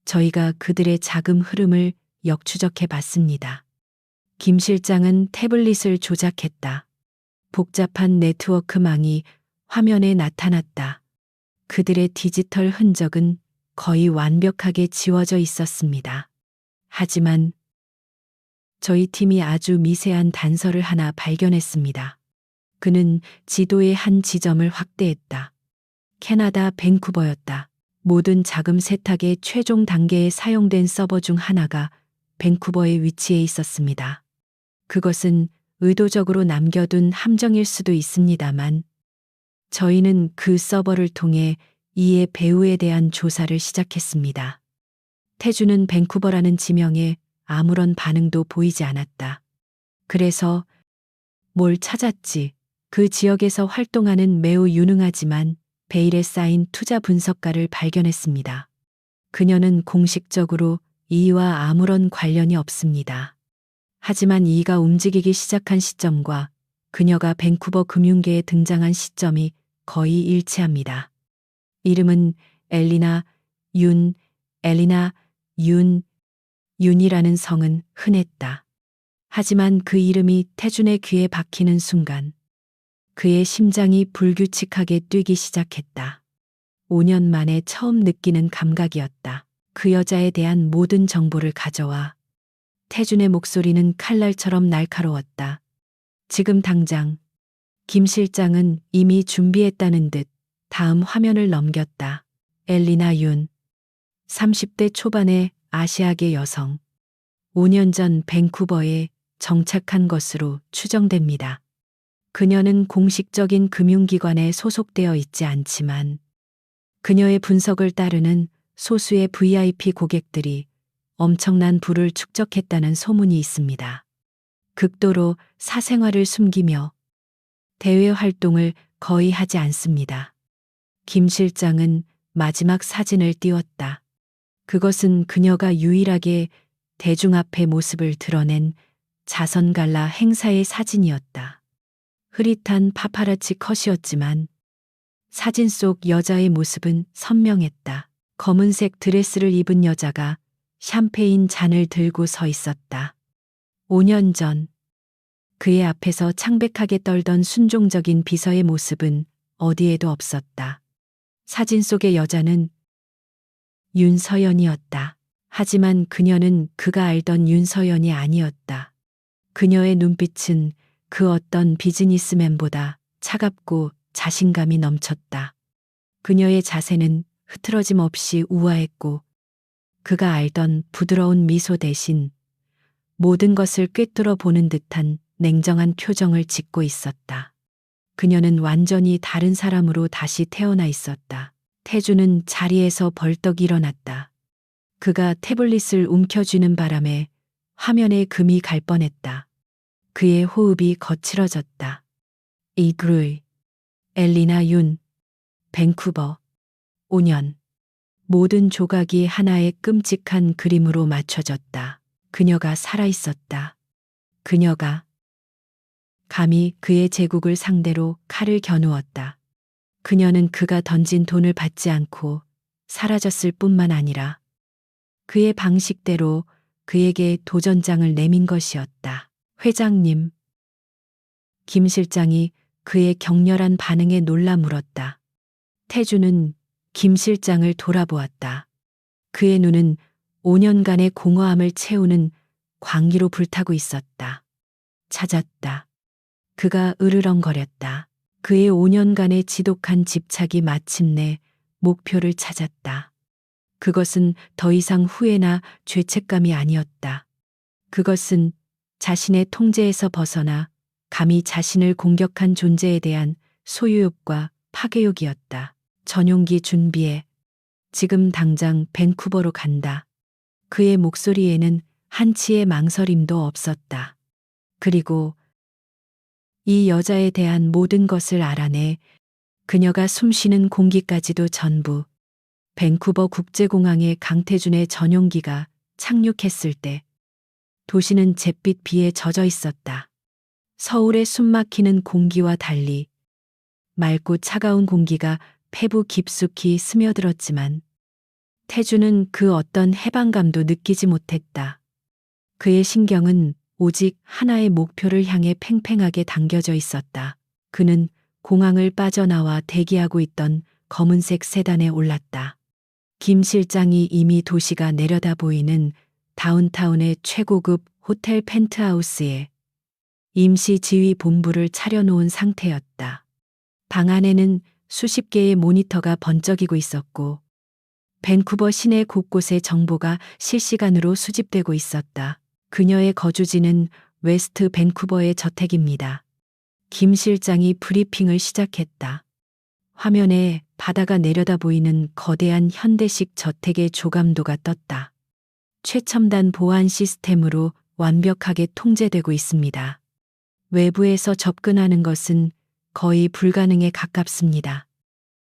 저희가 그들의 자금 흐름을 역추적해 봤습니다. 김 실장은 태블릿을 조작했다. 복잡한 네트워크망이 화면에 나타났다. 그들의 디지털 흔적은 거의 완벽하게 지워져 있었습니다. 하지만 저희 팀이 아주 미세한 단서를 하나 발견했습니다. 그는 지도의 한 지점을 확대했다. 캐나다 밴쿠버였다. 모든 자금 세탁의 최종 단계에 사용된 서버 중 하나가 밴쿠버에 위치해 있었습니다. 그것은 의도적으로 남겨둔 함정일 수도 있습니다만 저희는 그 서버를 통해 이의 배우에 대한 조사를 시작했습니다. 태주는 밴쿠버라는 지명에 아무런 반응도 보이지 않았다. 그래서 뭘 찾았지? 그 지역에서 활동하는 매우 유능하지만 베일에 쌓인 투자 분석가를 발견했습니다. 그녀는 공식적으로 이와 아무런 관련이 없습니다. 하지만 이가 움직이기 시작한 시점과 그녀가 밴쿠버 금융계에 등장한 시점이 거의 일치합니다. 이름은 엘리나 윤이라는 성은 흔했다. 하지만 그 이름이 태준의 귀에 박히는 순간 그의 심장이 불규칙하게 뛰기 시작했다. 5년 만에 처음 느끼는 감각이었다. 그 여자에 대한 모든 정보를 가져와. 태준의 목소리는 칼날처럼 날카로웠다. 지금 당장. 김 실장은 이미 준비했다는 듯 다음 화면을 넘겼다. 엘리나 윤. 30대 초반의 아시아계 여성. 5년 전 밴쿠버에 정착한 것으로 추정됩니다. 그녀는 공식적인 금융기관에 소속되어 있지 않지만 그녀의 분석을 따르는 소수의 VIP 고객들이 엄청난 부를 축적했다는 소문이 있습니다. 극도로 사생활을 숨기며 대외 활동을 거의 하지 않습니다. 김 실장은 마지막 사진을 띄웠다. 그것은 그녀가 유일하게 대중 앞에 모습을 드러낸 자선갈라 행사의 사진이었다. 흐릿한 파파라치 컷이었지만 사진 속 여자의 모습은 선명했다. 검은색 드레스를 입은 여자가 샴페인 잔을 들고 서 있었다. 5년 전 그의 앞에서 창백하게 떨던 순종적인 비서의 모습은 어디에도 없었다. 사진 속의 여자는 윤서연이었다. 하지만 그녀는 그가 알던 윤서연이 아니었다. 그녀의 눈빛은 그 어떤 비즈니스맨보다 차갑고 자신감이 넘쳤다. 그녀의 자세는 흐트러짐 없이 우아했고 그가 알던 부드러운 미소 대신 모든 것을 꿰뚫어 보는 듯한 냉정한 표정을 짓고 있었다. 그녀는 완전히 다른 사람으로 다시 태어나 있었다. 태주는 자리에서 벌떡 일어났다. 그가 태블릿을 움켜쥐는 바람에 화면에 금이 갈 뻔했다. 그의 호흡이 거칠어졌다. 이그루이, 엘리나 윤, 밴쿠버, 5년. 모든 조각이 하나의 끔찍한 그림으로 맞춰졌다. 그녀가 살아있었다. 그녀가 감히 그의 제국을 상대로 칼을 겨누었다. 그녀는 그가 던진 돈을 받지 않고 사라졌을 뿐만 아니라 그의 방식대로 그에게 도전장을 내민 것이었다. 회장님. 김 실장이 그의 격렬한 반응에 놀라 물었다. 태주는 김 실장을 돌아보았다. 그의 눈은 5년간의 공허함을 채우는 광기로 불타고 있었다. 찾았다. 그가 으르렁거렸다. 그의 5년간의 지독한 집착이 마침내 목표를 찾았다. 그것은 더 이상 후회나 죄책감이 아니었다. 그것은 자신의 통제에서 벗어나 감히 자신을 공격한 존재에 대한 소유욕과 파괴욕이었다. 전용기 준비해. 지금 당장 밴쿠버로 간다. 그의 목소리에는 한치의 망설임도 없었다. 그리고 이 여자에 대한 모든 것을 알아내 그녀가 숨쉬는 공기까지도 전부. 밴쿠버 국제공항에 강태준의 전용기가 착륙했을 때 도시는 잿빛 비에 젖어 있었다. 서울의 숨막히는 공기와 달리 맑고 차가운 공기가 폐부 깊숙이 스며들었지만 태주는 그 어떤 해방감도 느끼지 못했다. 그의 신경은 오직 하나의 목표를 향해 팽팽하게 당겨져 있었다. 그는 공항을 빠져나와 대기하고 있던 검은색 세단에 올랐다. 김 실장이 이미 도시가 내려다 보이는 다운타운의 최고급 호텔 펜트하우스에 임시 지휘 본부를 차려놓은 상태였다. 방 안에는 수십 개의 모니터가 번쩍이고 있었고 밴쿠버 시내 곳곳의 정보가 실시간으로 수집되고 있었다. 그녀의 거주지는 웨스트 밴쿠버의 저택입니다. 김 실장이 브리핑을 시작했다. 화면에 바다가 내려다 보이는 거대한 현대식 저택의 조감도가 떴다. 최첨단 보안 시스템으로 완벽하게 통제되고 있습니다. 외부에서 접근하는 것은 거의 불가능에 가깝습니다.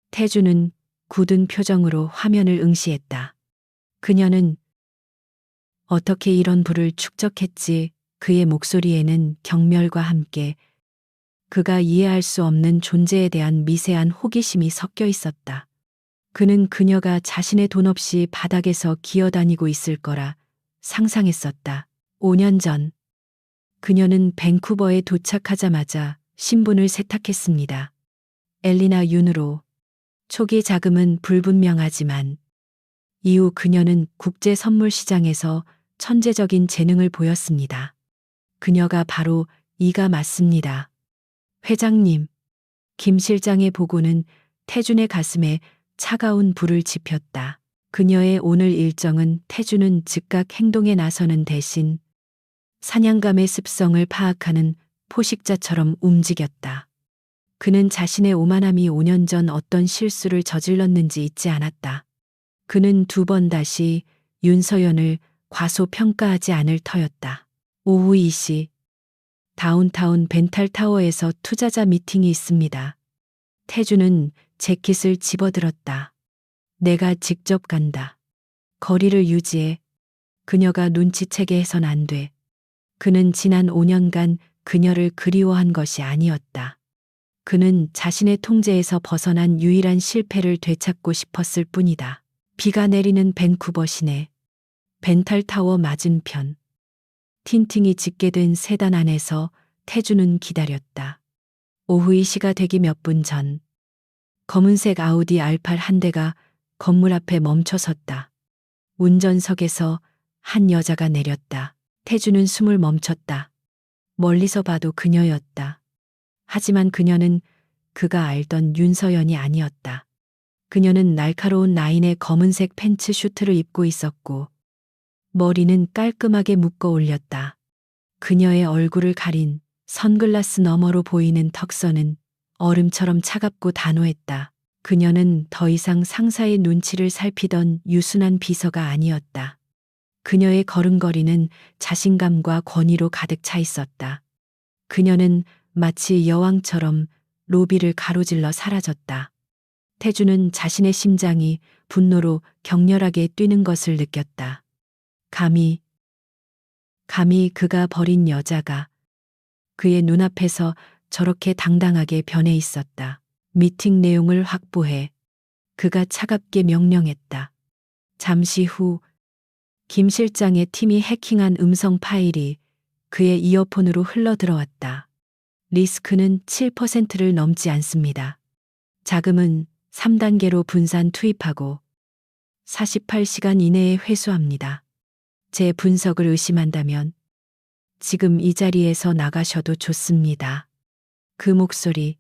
태주는 굳은 표정으로 화면을 응시했다. 그녀는 어떻게 이런 부를 축적했지? 그의 목소리에는 경멸과 함께 그가 이해할 수 없는 존재에 대한 미세한 호기심이 섞여 있었다. 그는 그녀가 자신의 돈 없이 바닥에서 기어다니고 있을 거라 상상했었다. 5년 전 그녀는 밴쿠버에 도착하자마자 신분을 세탁했습니다. 엘리나 윤으로. 초기 자금은 불분명하지만 이후 그녀는 국제 선물 시장에서 천재적인 재능을 보였습니다. 그녀가 바로 이가 맞습니다. 회장님. 김 실장의 보고는 태준의 가슴에 차가운 불을 지폈다. 그녀의 오늘 일정은 태준은 즉각 행동에 나서는 대신 사냥감의 습성을 파악하는 포식자처럼 움직였다. 그는 자신의 오만함이 5년 전 어떤 실수를 저질렀는지 잊지 않았다. 그는 2번 다시 윤서연을 과소평가하지 않을 터였다. 오후 2시 다운타운 벤탈타워에서 투자자 미팅이 있습니다. 태주는 재킷을 집어들었다. 내가 직접 간다. 거리를 유지해. 그녀가 눈치채게 해선 안 돼. 그는 지난 5년간 그녀를 그리워한 것이 아니었다. 그는 자신의 통제에서 벗어난 유일한 실패를 되찾고 싶었을 뿐이다. 비가 내리는 밴쿠버 시내. 벤탈타워 맞은편. 틴팅이 짙게 된 세단 안에서 태주는 기다렸다. 오후 2시가 되기 몇 분 전. 검은색 아우디 R8 한 대가 건물 앞에 멈춰 섰다. 운전석에서 한 여자가 내렸다. 태주는 숨을 멈췄다. 멀리서 봐도 그녀였다. 하지만 그녀는 그가 알던 윤서연이 아니었다. 그녀는 날카로운 라인의 검은색 팬츠 슈트를 입고 있었고 머리는 깔끔하게 묶어 올렸다. 그녀의 얼굴을 가린 선글라스 너머로 보이는 턱선은 얼음처럼 차갑고 단호했다. 그녀는 더 이상 상사의 눈치를 살피던 유순한 비서가 아니었다. 그녀의 걸음걸이는 자신감과 권위로 가득 차 있었다. 그녀는 마치 여왕처럼 로비를 가로질러 사라졌다. 태주는 자신의 심장이 분노로 격렬하게 뛰는 것을 느꼈다. 감히 그가 버린 여자가 그의 눈앞에서 저렇게 당당하게 변해 있었다. 미팅 내용을 확보해. 그가 차갑게 명령했다. 잠시 후 김 실장의 팀이 해킹한 음성 파일이 그의 이어폰으로 흘러 들어왔다. 리스크는 7%를 넘지 않습니다. 자금은 3단계로 분산 투입하고 48시간 이내에 회수합니다. 제 분석을 의심한다면 지금 이 자리에서 나가셔도 좋습니다. 그 목소리,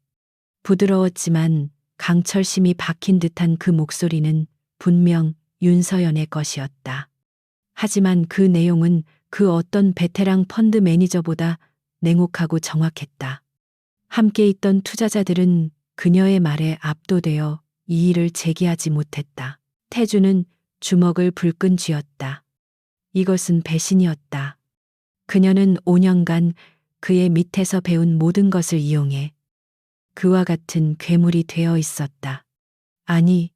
부드러웠지만 강철심이 박힌 듯한 그 목소리는 분명 윤서연의 것이었다. 하지만 그 내용은 그 어떤 베테랑 펀드 매니저보다 냉혹하고 정확했다. 함께 있던 투자자들은 그녀의 말에 압도되어 이의를 제기하지 못했다. 태주는 주먹을 불끈 쥐었다. 이것은 배신이었다. 그녀는 5년간 그의 밑에서 배운 모든 것을 이용해 그와 같은 괴물이 되어 있었다. 아니,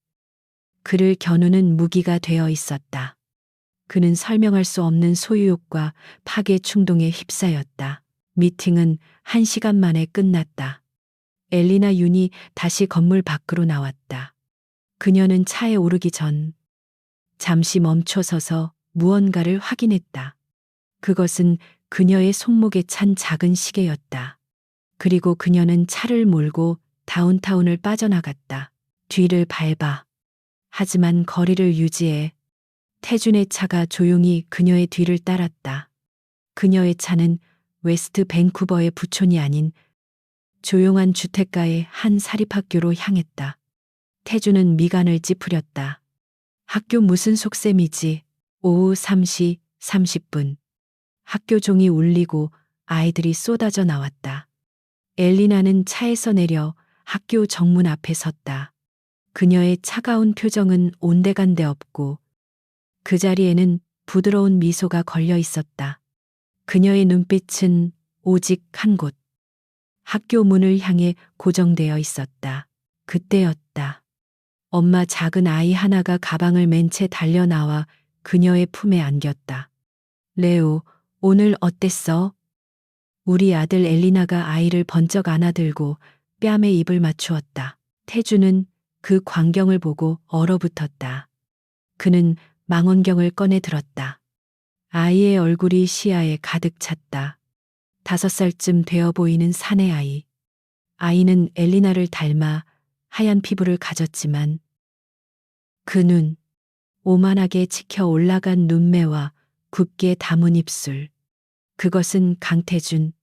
그를 겨누는 무기가 되어 있었다. 그는 설명할 수 없는 소유욕과 파괴 충동에 휩싸였다. 미팅은 1시간 만에 끝났다. 엘리나 윤이 다시 건물 밖으로 나왔다. 그녀는 차에 오르기 전 잠시 멈춰서서 무언가를 확인했다. 그것은 그녀의 손목에 찬 작은 시계였다. 그리고 그녀는 차를 몰고 다운타운을 빠져나갔다. 뒤를 밟아. 하지만 거리를 유지해. 태준의 차가 조용히 그녀의 뒤를 따랐다. 그녀의 차는 웨스트 밴쿠버의 부촌이 아닌 조용한 주택가의 한 사립학교로 향했다. 태준은 미간을 찌푸렸다. 학교 무슨 속셈이지? 오후 3시 30분. 학교 종이 울리고 아이들이 쏟아져 나왔다. 엘리나는 차에서 내려 학교 정문 앞에 섰다. 그녀의 차가운 표정은 온데간데 없고 그 자리에는 부드러운 미소가 걸려 있었다. 그녀의 눈빛은 오직 한 곳. 학교 문을 향해 고정되어 있었다. 그때였다. 엄마 작은 아이 하나가 가방을 맨 채 달려나와 그녀의 품에 안겼다. 레오, 오늘 어땠어? 우리 아들 엘리나가 아이를 번쩍 안아들고 뺨에 입을 맞추었다. 태주는 그 광경을 보고 얼어붙었다. 그는 망원경을 꺼내 들었다. 아이의 얼굴이 시야에 가득 찼다. 5살쯤 되어 보이는 사내 아이. 아이는 엘리나를 닮아 하얀 피부를 가졌지만 그 눈, 오만하게 치켜 올라간 눈매와 굽게 담은 입술. 그것은 강태준.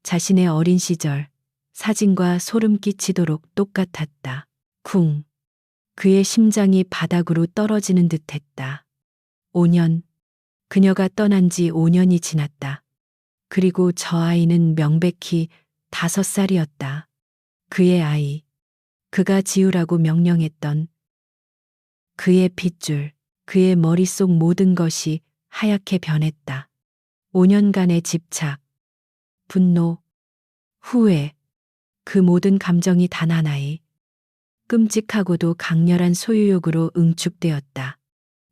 자신의 어린 시절 사진과 소름 끼치도록 똑같았다. 쿵. 그의 심장이 바닥으로 떨어지는 듯했다. 5년. 그녀가 떠난 지 5년이 지났다. 그리고 저 아이는 명백히 5살이었다. 그의 아이. 그가 지우라고 명령했던 그의 핏줄, 그의 머릿속 모든 것이 하얗게 변했다. 5년간의 집착, 분노, 후회, 그 모든 감정이 단 하나의 끔찍하고도 강렬한 소유욕으로 응축되었다.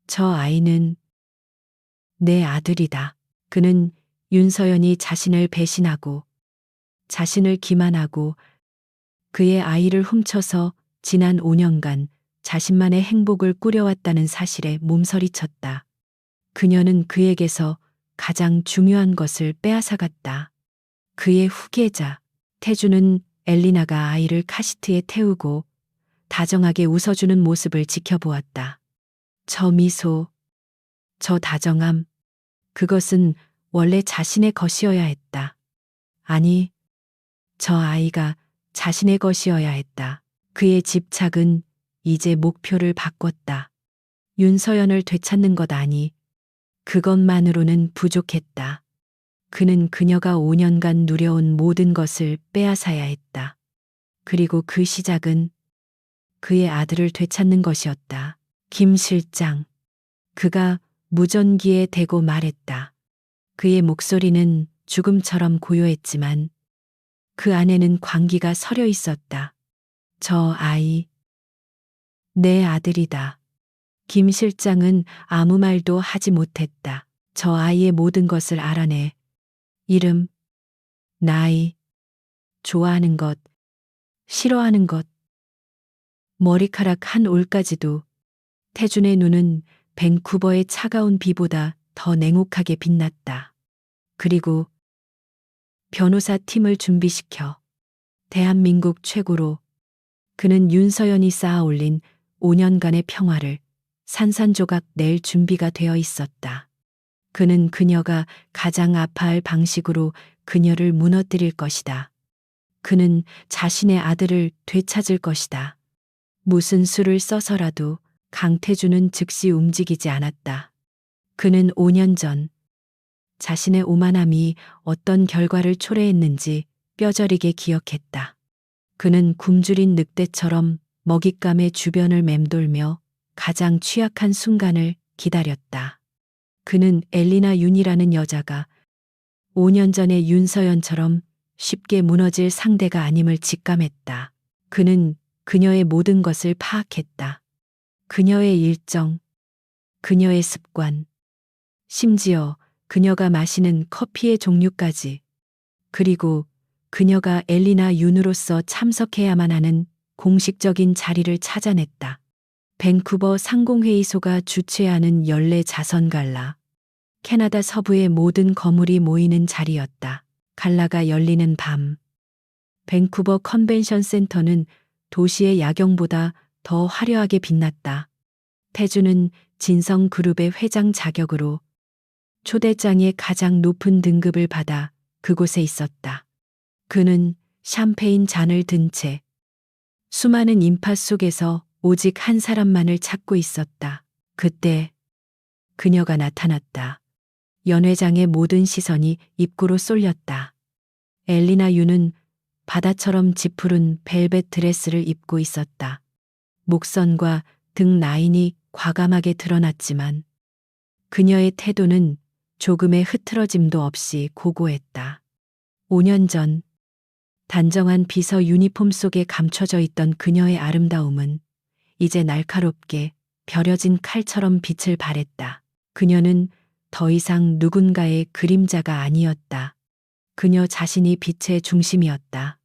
저 아이는 내 아들이다. 그는 윤서연이 자신을 배신하고 자신을 기만하고 그의 아이를 훔쳐서 지난 5년간 자신만의 행복을 꾸려왔다는 사실에 몸서리쳤다. 그녀는 그에게서 가장 중요한 것을 빼앗아갔다. 그의 후계자, 태주는 엘리나가 아이를 카시트에 태우고 다정하게 웃어주는 모습을 지켜보았다. 저 미소, 저 다정함, 그것은 원래 자신의 것이어야 했다. 아니, 저 아이가 자신의 것이어야 했다. 그의 집착은 이제 목표를 바꿨다. 윤서연을 되찾는 것 아니, 그것만으로는 부족했다. 그는 그녀가 5년간 누려온 모든 것을 빼앗아야 했다. 그리고 그 시작은 그의 아들을 되찾는 것이었다. 김 실장. 그가 무전기에 대고 말했다. 그의 목소리는 죽음처럼 고요했지만 그 안에는 광기가 서려 있었다. 저 아이, 내 아들이다. 김 실장은 아무 말도 하지 못했다. 저 아이의 모든 것을 알아내. 이름, 나이, 좋아하는 것, 싫어하는 것, 머리카락 한 올까지도. 태준의 눈은 밴쿠버의 차가운 비보다 더 냉혹하게 빛났다. 그리고 변호사 팀을 준비시켜 대한민국 최고로 그는 윤서연이 쌓아올린 5년간의 평화를 산산조각 낼 준비가 되어 있었다. 그는 그녀가 가장 아파할 방식으로 그녀를 무너뜨릴 것이다. 그는 자신의 아들을 되찾을 것이다. 무슨 수를 써서라도. 강태준은 즉시 움직이지 않았다. 그는 5년 전 자신의 오만함이 어떤 결과를 초래했는지 뼈저리게 기억했다. 그는 굶주린 늑대처럼 먹잇감의 주변을 맴돌며 가장 취약한 순간을 기다렸다. 그는 엘리나 윤이라는 여자가 5년 전의 윤서연처럼 쉽게 무너질 상대가 아님을 직감했다. 그는 그녀의 모든 것을 파악했다. 그녀의 일정, 그녀의 습관, 심지어 그녀가 마시는 커피의 종류까지. 그리고 그녀가 엘리나 윤으로서 참석해야만 하는 공식적인 자리를 찾아냈다. 밴쿠버 상공회의소가 주최하는 연례 자선 갈라. 캐나다 서부의 모든 거물이 모이는 자리였다. 갈라가 열리는 밤. 밴쿠버 컨벤션 센터는 도시의 야경보다 더 화려하게 빛났다. 태주는 진성그룹의 회장 자격으로 초대장의 가장 높은 등급을 받아 그곳에 있었다. 그는 샴페인 잔을 든 채 수많은 인파 속에서 오직 한 사람만을 찾고 있었다. 그때 그녀가 나타났다. 연회장의 모든 시선이 입구로 쏠렸다. 엘리나 윤은 바다처럼 짙푸른 벨벳 드레스를 입고 있었다. 목선과 등 라인이 과감하게 드러났지만 그녀의 태도는 조금의 흐트러짐도 없이 고고했다. 5년 전 단정한 비서 유니폼 속에 감춰져 있던 그녀의 아름다움은 이제 날카롭게 벼려진 칼처럼 빛을 발했다. 그녀는 더 이상 누군가의 그림자가 아니었다. 그녀 자신이 빛의 중심이었다.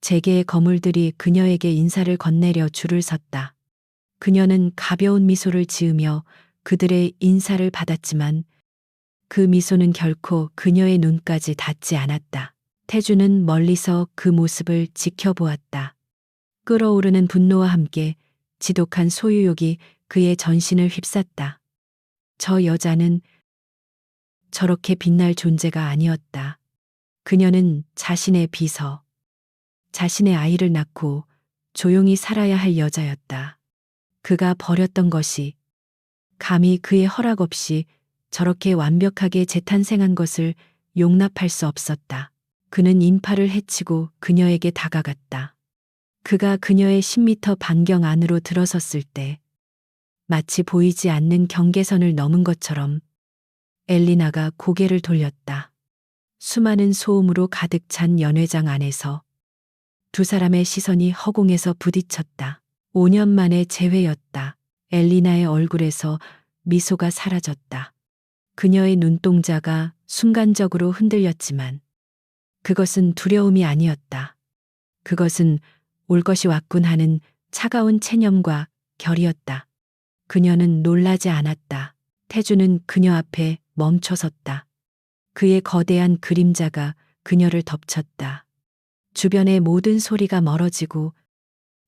재계의 거물들이 그녀에게 인사를 건네려 줄을 섰다. 그녀는 가벼운 미소를 지으며 그들의 인사를 받았지만 그 미소는 결코 그녀의 눈까지 닿지 않았다. 태주는 멀리서 그 모습을 지켜보았다. 끓어오르는 분노와 함께 지독한 소유욕이 그의 전신을 휩쌌다. 저 여자는 저렇게 빛날 존재가 아니었다. 그녀는 자신의 비서, 자신의 아이를 낳고 조용히 살아야 할 여자였다. 그가 버렸던 것이 감히 그의 허락 없이 저렇게 완벽하게 재탄생한 것을 용납할 수 없었다. 그는 인파를 헤치고 그녀에게 다가갔다. 그가 그녀의 10m 반경 안으로 들어섰을 때 마치 보이지 않는 경계선을 넘은 것처럼 엘리나가 고개를 돌렸다. 수많은 소음으로 가득 찬 연회장 안에서 두 사람의 시선이 허공에서 부딪혔다. 5년 만의 재회였다. 엘리나의 얼굴에서 미소가 사라졌다. 그녀의 눈동자가 순간적으로 흔들렸지만 그것은 두려움이 아니었다. 그것은 올 것이 왔군 하는 차가운 체념과 결이었다. 그녀는 놀라지 않았다. 태주는 그녀 앞에 멈춰섰다. 그의 거대한 그림자가 그녀를 덮쳤다. 주변의 모든 소리가 멀어지고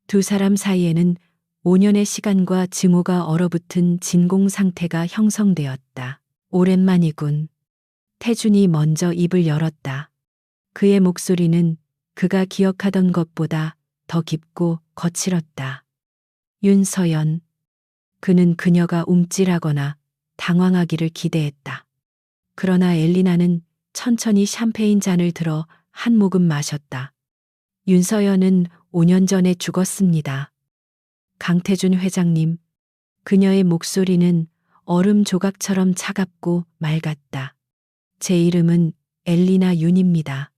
두 사람 사이에는 5년의 시간과 증오가 얼어붙은 진공 상태가 형성되었다. 오랜만이군. 태준이 먼저 입을 열었다. 그의 목소리는 그가 기억하던 것보다 더 깊고 거칠었다. 윤서연. 그는 그녀가 움찔하거나 당황하기를 기대했다. 그러나 엘리나는 천천히 샴페인 잔을 들어 한 모금 마셨다. 윤서연은 5년 전에 죽었습니다. 강태준 회장님. 그녀의 목소리는 얼음 조각처럼 차갑고 맑았다. 제 이름은 엘리나 윤입니다.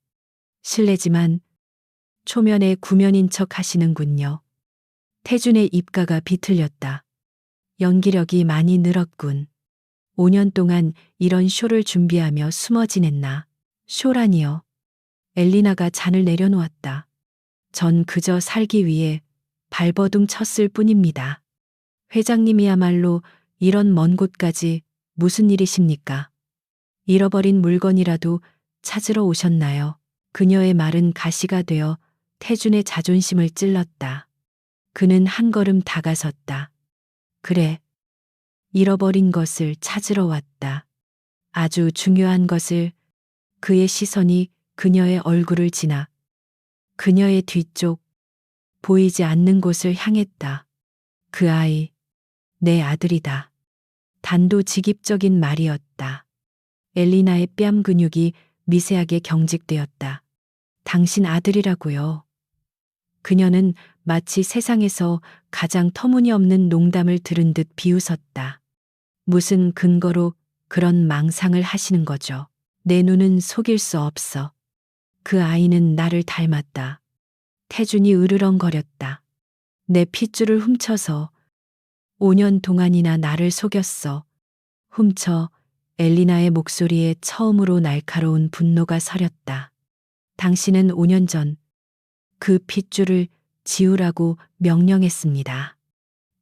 실례지만 초면에 구면인 척 하시는군요. 태준의 입가가 비틀렸다. 연기력이 많이 늘었군. 5년 동안 이런 쇼를 준비하며 숨어 지냈나. 쇼라니요. 엘리나가 잔을 내려놓았다. 전 그저 살기 위해 발버둥 쳤을 뿐입니다. 회장님이야말로 이런 먼 곳까지 무슨 일이십니까? 잃어버린 물건이라도 찾으러 오셨나요? 그녀의 말은 가시가 되어 태준의 자존심을 찔렀다. 그는 한 걸음 다가섰다. 그래. 잃어버린 것을 찾으러 왔다. 아주 중요한 것을. 그의 시선이 그녀의 얼굴을 지나 그녀의 뒤쪽 보이지 않는 곳을 향했다. 그 아이, 내 아들이다. 단도직입적인 말이었다. 엘리나의 뺨 근육이 미세하게 경직되었다. 당신 아들이라고요. 그녀는 마치 세상에서 가장 터무니없는 농담을 들은 듯 비웃었다. 무슨 근거로 그런 망상을 하시는 거죠? 내 눈은 속일 수 없어. 그 아이는 나를 닮았다. 태준이 으르렁거렸다. 내 핏줄을 훔쳐서 5년 동안이나 나를 속였어. 훔쳐. 엘리나의 목소리에 처음으로 날카로운 분노가 서렸다. 당신은 5년 전 그 핏줄을 지우라고 명령했습니다.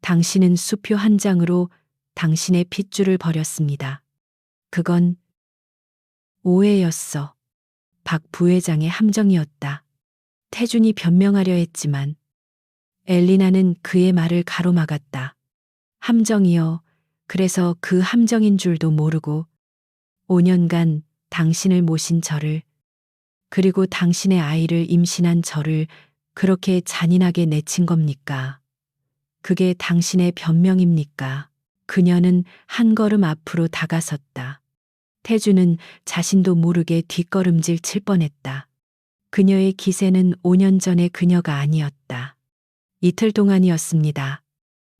당신은 수표 한 장으로 당신의 핏줄을 버렸습니다. 그건 오해였어. 박 부회장의 함정이었다. 태준이 변명하려 했지만 엘리나는 그의 말을 가로막았다. 함정이요. 그래서 그 함정인 줄도 모르고 5년간 당신을 모신 저를, 그리고 당신의 아이를 임신한 저를 그렇게 잔인하게 내친 겁니까? 그게 당신의 변명입니까? 그녀는 한 걸음 앞으로 다가섰다. 태주는 자신도 모르게 뒷걸음질 칠 뻔했다. 그녀의 기세는 5년 전의 그녀가 아니었다. 이틀 동안이었습니다.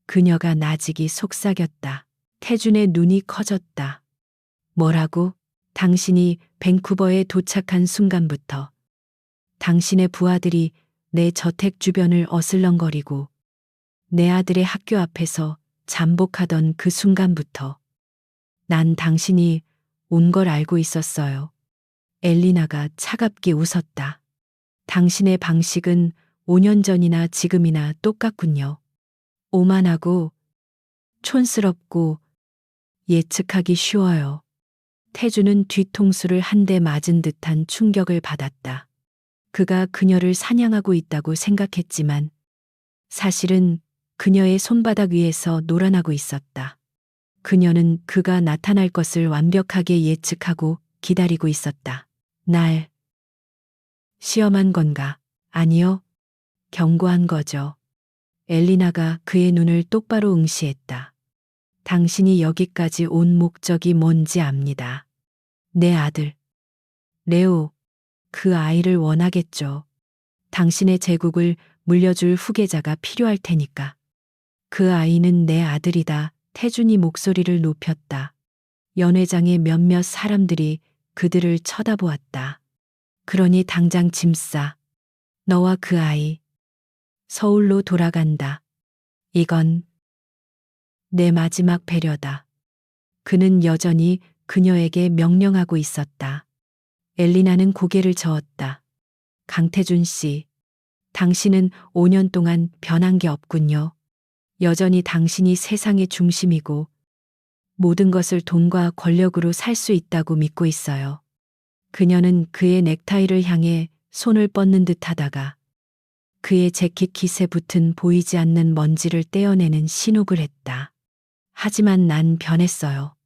그녀가 나직이 속삭였다. 태준의 눈이 커졌다. 뭐라고? 당신이 밴쿠버에 도착한 순간부터 당신의 부하들이 내 저택 주변을 어슬렁거리고 내 아들의 학교 앞에서 잠복하던 그 순간부터 난 당신이 온 걸 알고 있었어요. 엘리나가 차갑게 웃었다. 당신의 방식은 5년 전이나 지금이나 똑같군요. 오만하고 촌스럽고 예측하기 쉬워요. 태주는 뒤통수를 한 대 맞은 듯한 충격을 받았다. 그가 그녀를 사냥하고 있다고 생각했지만 사실은 그녀의 손바닥 위에서 놀아나고 있었다. 그녀는 그가 나타날 것을 완벽하게 예측하고 기다리고 있었다. 날 시험한 건가? 아니요. 경고한 거죠. 엘리나가 그의 눈을 똑바로 응시했다. 당신이 여기까지 온 목적이 뭔지 압니다. 내 아들, 레오, 그 아이를 원하겠죠. 당신의 제국을 물려줄 후계자가 필요할 테니까. 그 아이는 내 아들이다. 태준이 목소리를 높였다. 연회장의 몇몇 사람들이 그들을 쳐다보았다. 그러니 당장 짐 싸. 너와 그 아이. 서울로 돌아간다. 이건 내 마지막 배려다. 그는 여전히 그녀에게 명령하고 있었다. 엘리나는 고개를 저었다. 강태준 씨, 당신은 5년 동안 변한 게 없군요. 여전히 당신이 세상의 중심이고 모든 것을 돈과 권력으로 살 수 있다고 믿고 있어요. 그녀는 그의 넥타이를 향해 손을 뻗는 듯 하다가 그의 재킷 깃에 붙은 보이지 않는 먼지를 떼어내는 신호를 했다. 하지만 난 변했어요.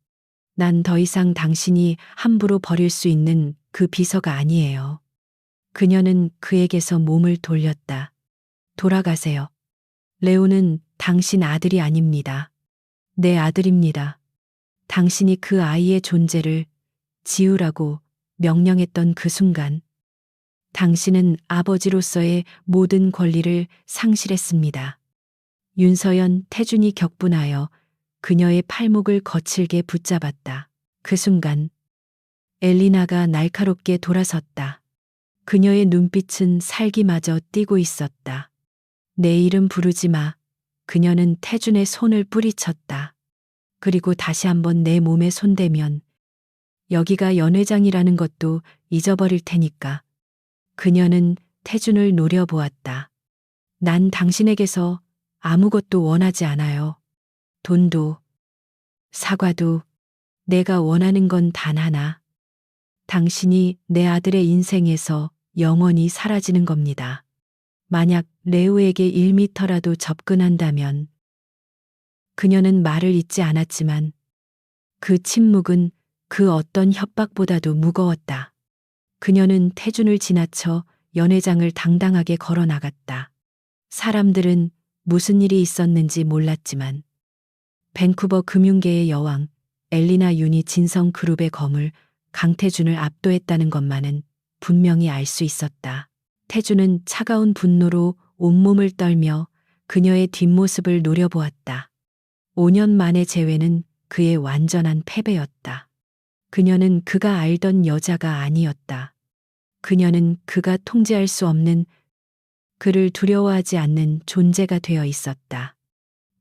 난 더 이상 당신이 함부로 버릴 수 있는 그 비서가 아니에요. 그녀는 그에게서 몸을 돌렸다. 돌아가세요. 레오는 당신 아들이 아닙니다. 내 아들입니다. 당신이 그 아이의 존재를 지우라고 명령했던 그 순간, 당신은 아버지로서의 모든 권리를 상실했습니다. 윤서연, 태준이 격분하여 그녀의 팔목을 거칠게 붙잡았다. 그 순간 엘리나가 날카롭게 돌아섰다. 그녀의 눈빛은 살기마저 띄고 있었다. 내 이름 부르지 마. 그녀는 태준의 손을 뿌리쳤다. 그리고 다시 한번 내 몸에 손대면 여기가 연회장이라는 것도 잊어버릴 테니까. 그녀는 태준을 노려보았다. 난 당신에게서 아무것도 원하지 않아요. 돈도, 사과도, 내가 원하는 건 단 하나. 당신이 내 아들의 인생에서 영원히 사라지는 겁니다. 만약 레오에게 1미터라도 접근한다면. 그녀는 말을 잇지 않았지만 그 침묵은 그 어떤 협박보다도 무거웠다. 그녀는 태준을 지나쳐 연회장을 당당하게 걸어 나갔다. 사람들은 무슨 일이 있었는지 몰랐지만 밴쿠버 금융계의 여왕 엘리나 윤이 진성그룹의 거물 강태준을 압도했다는 것만은 분명히 알 수 있었다. 태준은 차가운 분노로 온몸을 떨며 그녀의 뒷모습을 노려보았다. 5년 만의 재회는 그의 완전한 패배였다. 그녀는 그가 알던 여자가 아니었다. 그녀는 그가 통제할 수 없는, 그를 두려워하지 않는 존재가 되어 있었다.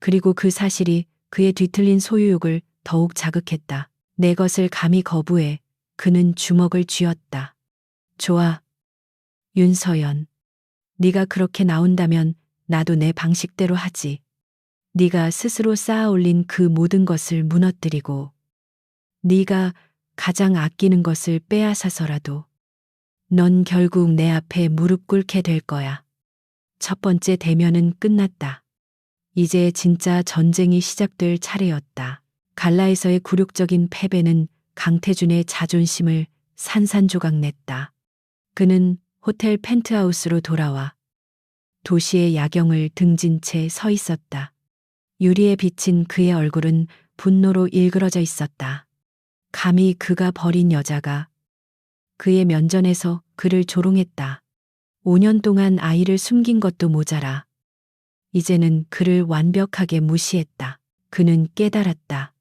그리고 그 사실이 그의 뒤틀린 소유욕을 더욱 자극했다. 내 것을 감히 거부해. 그는 주먹을 쥐었다. 좋아. 윤서연. 네가 그렇게 나온다면 나도 내 방식대로 하지. 네가 스스로 쌓아올린 그 모든 것을 무너뜨리고 네가 가장 아끼는 것을 빼앗아서라도 넌 결국 내 앞에 무릎 꿇게 될 거야. 첫 번째 대면은 끝났다. 이제 진짜 전쟁이 시작될 차례였다. 갈라에서의 굴욕적인 패배는 강태준의 자존심을 산산조각냈다. 그는 호텔 펜트하우스로 돌아와 도시의 야경을 등진 채 서 있었다. 유리에 비친 그의 얼굴은 분노로 일그러져 있었다. 감히 그가 버린 여자가 그의 면전에서 그를 조롱했다. 5년 동안 아이를 숨긴 것도 모자라 이제는 그를 완벽하게 무시했다. 그는 깨달았다.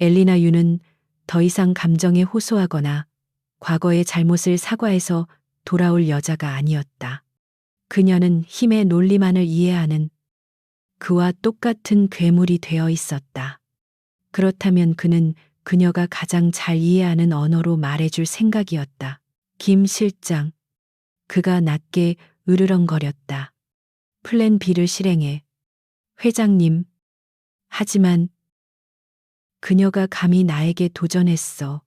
엘리나 윤은 더 이상 감정에 호소하거나 과거의 잘못을 사과해서 돌아올 여자가 아니었다. 그녀는 힘의 논리만을 이해하는 그와 똑같은 괴물이 되어 있었다. 그렇다면 그는 그녀가 가장 잘 이해하는 언어로 말해줄 생각이었다. 김 실장. 그가 낮게 으르렁거렸다. 플랜 B를 실행해. 회장님. 하지만 그녀가 감히 나에게 도전했어.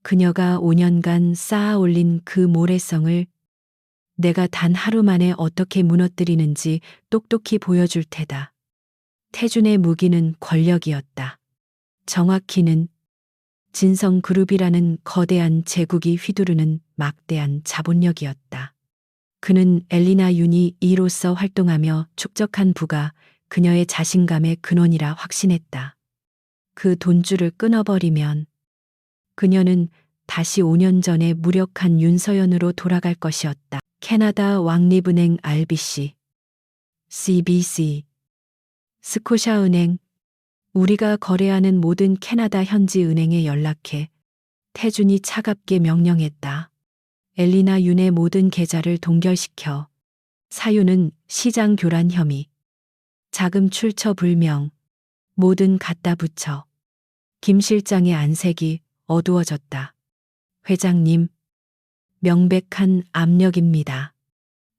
그녀가 5년간 쌓아올린 그 모래성을 내가 단 하루 만에 어떻게 무너뜨리는지 똑똑히 보여줄 테다. 태준의 무기는 권력이었다. 정확히는 진성그룹이라는 거대한 제국이 휘두르는 막대한 자본력이었다. 그는 엘리나 윤이 이로써 활동하며 축적한 부가 그녀의 자신감의 근원이라 확신했다. 그 돈줄을 끊어버리면 그녀는 다시 5년 전의 무력한 윤서연으로 돌아갈 것이었다. 캐나다 왕립은행 RBC, CBC, 스코샤은행, 우리가 거래하는 모든 캐나다 현지 은행에 연락해. 태준이 차갑게 명령했다. 엘리나 윤의 모든 계좌를 동결시켜. 사유는 시장 교란 혐의. 자금 출처 불명. 뭐든 갖다 붙여. 김 실장의 안색이 어두워졌다. 회장님, 명백한 압력입니다.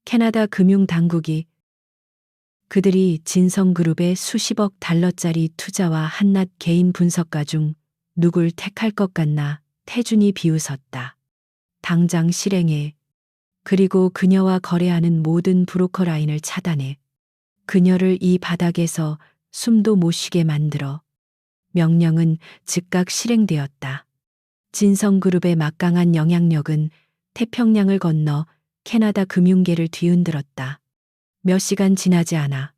캐나다 금융당국이 그들이 진성그룹의 수십억 달러짜리 투자와 한낱 개인 분석가 중 누굴 택할 것 같나. 태준이 비웃었다. 당장 실행해. 그리고 그녀와 거래하는 모든 브로커 라인을 차단해. 그녀를 이 바닥에서 숨도 못 쉬게 만들어. 명령은 즉각 실행되었다. 진성그룹의 막강한 영향력은 태평양을 건너 캐나다 금융계를 뒤흔들었다. 몇 시간 지나지 않아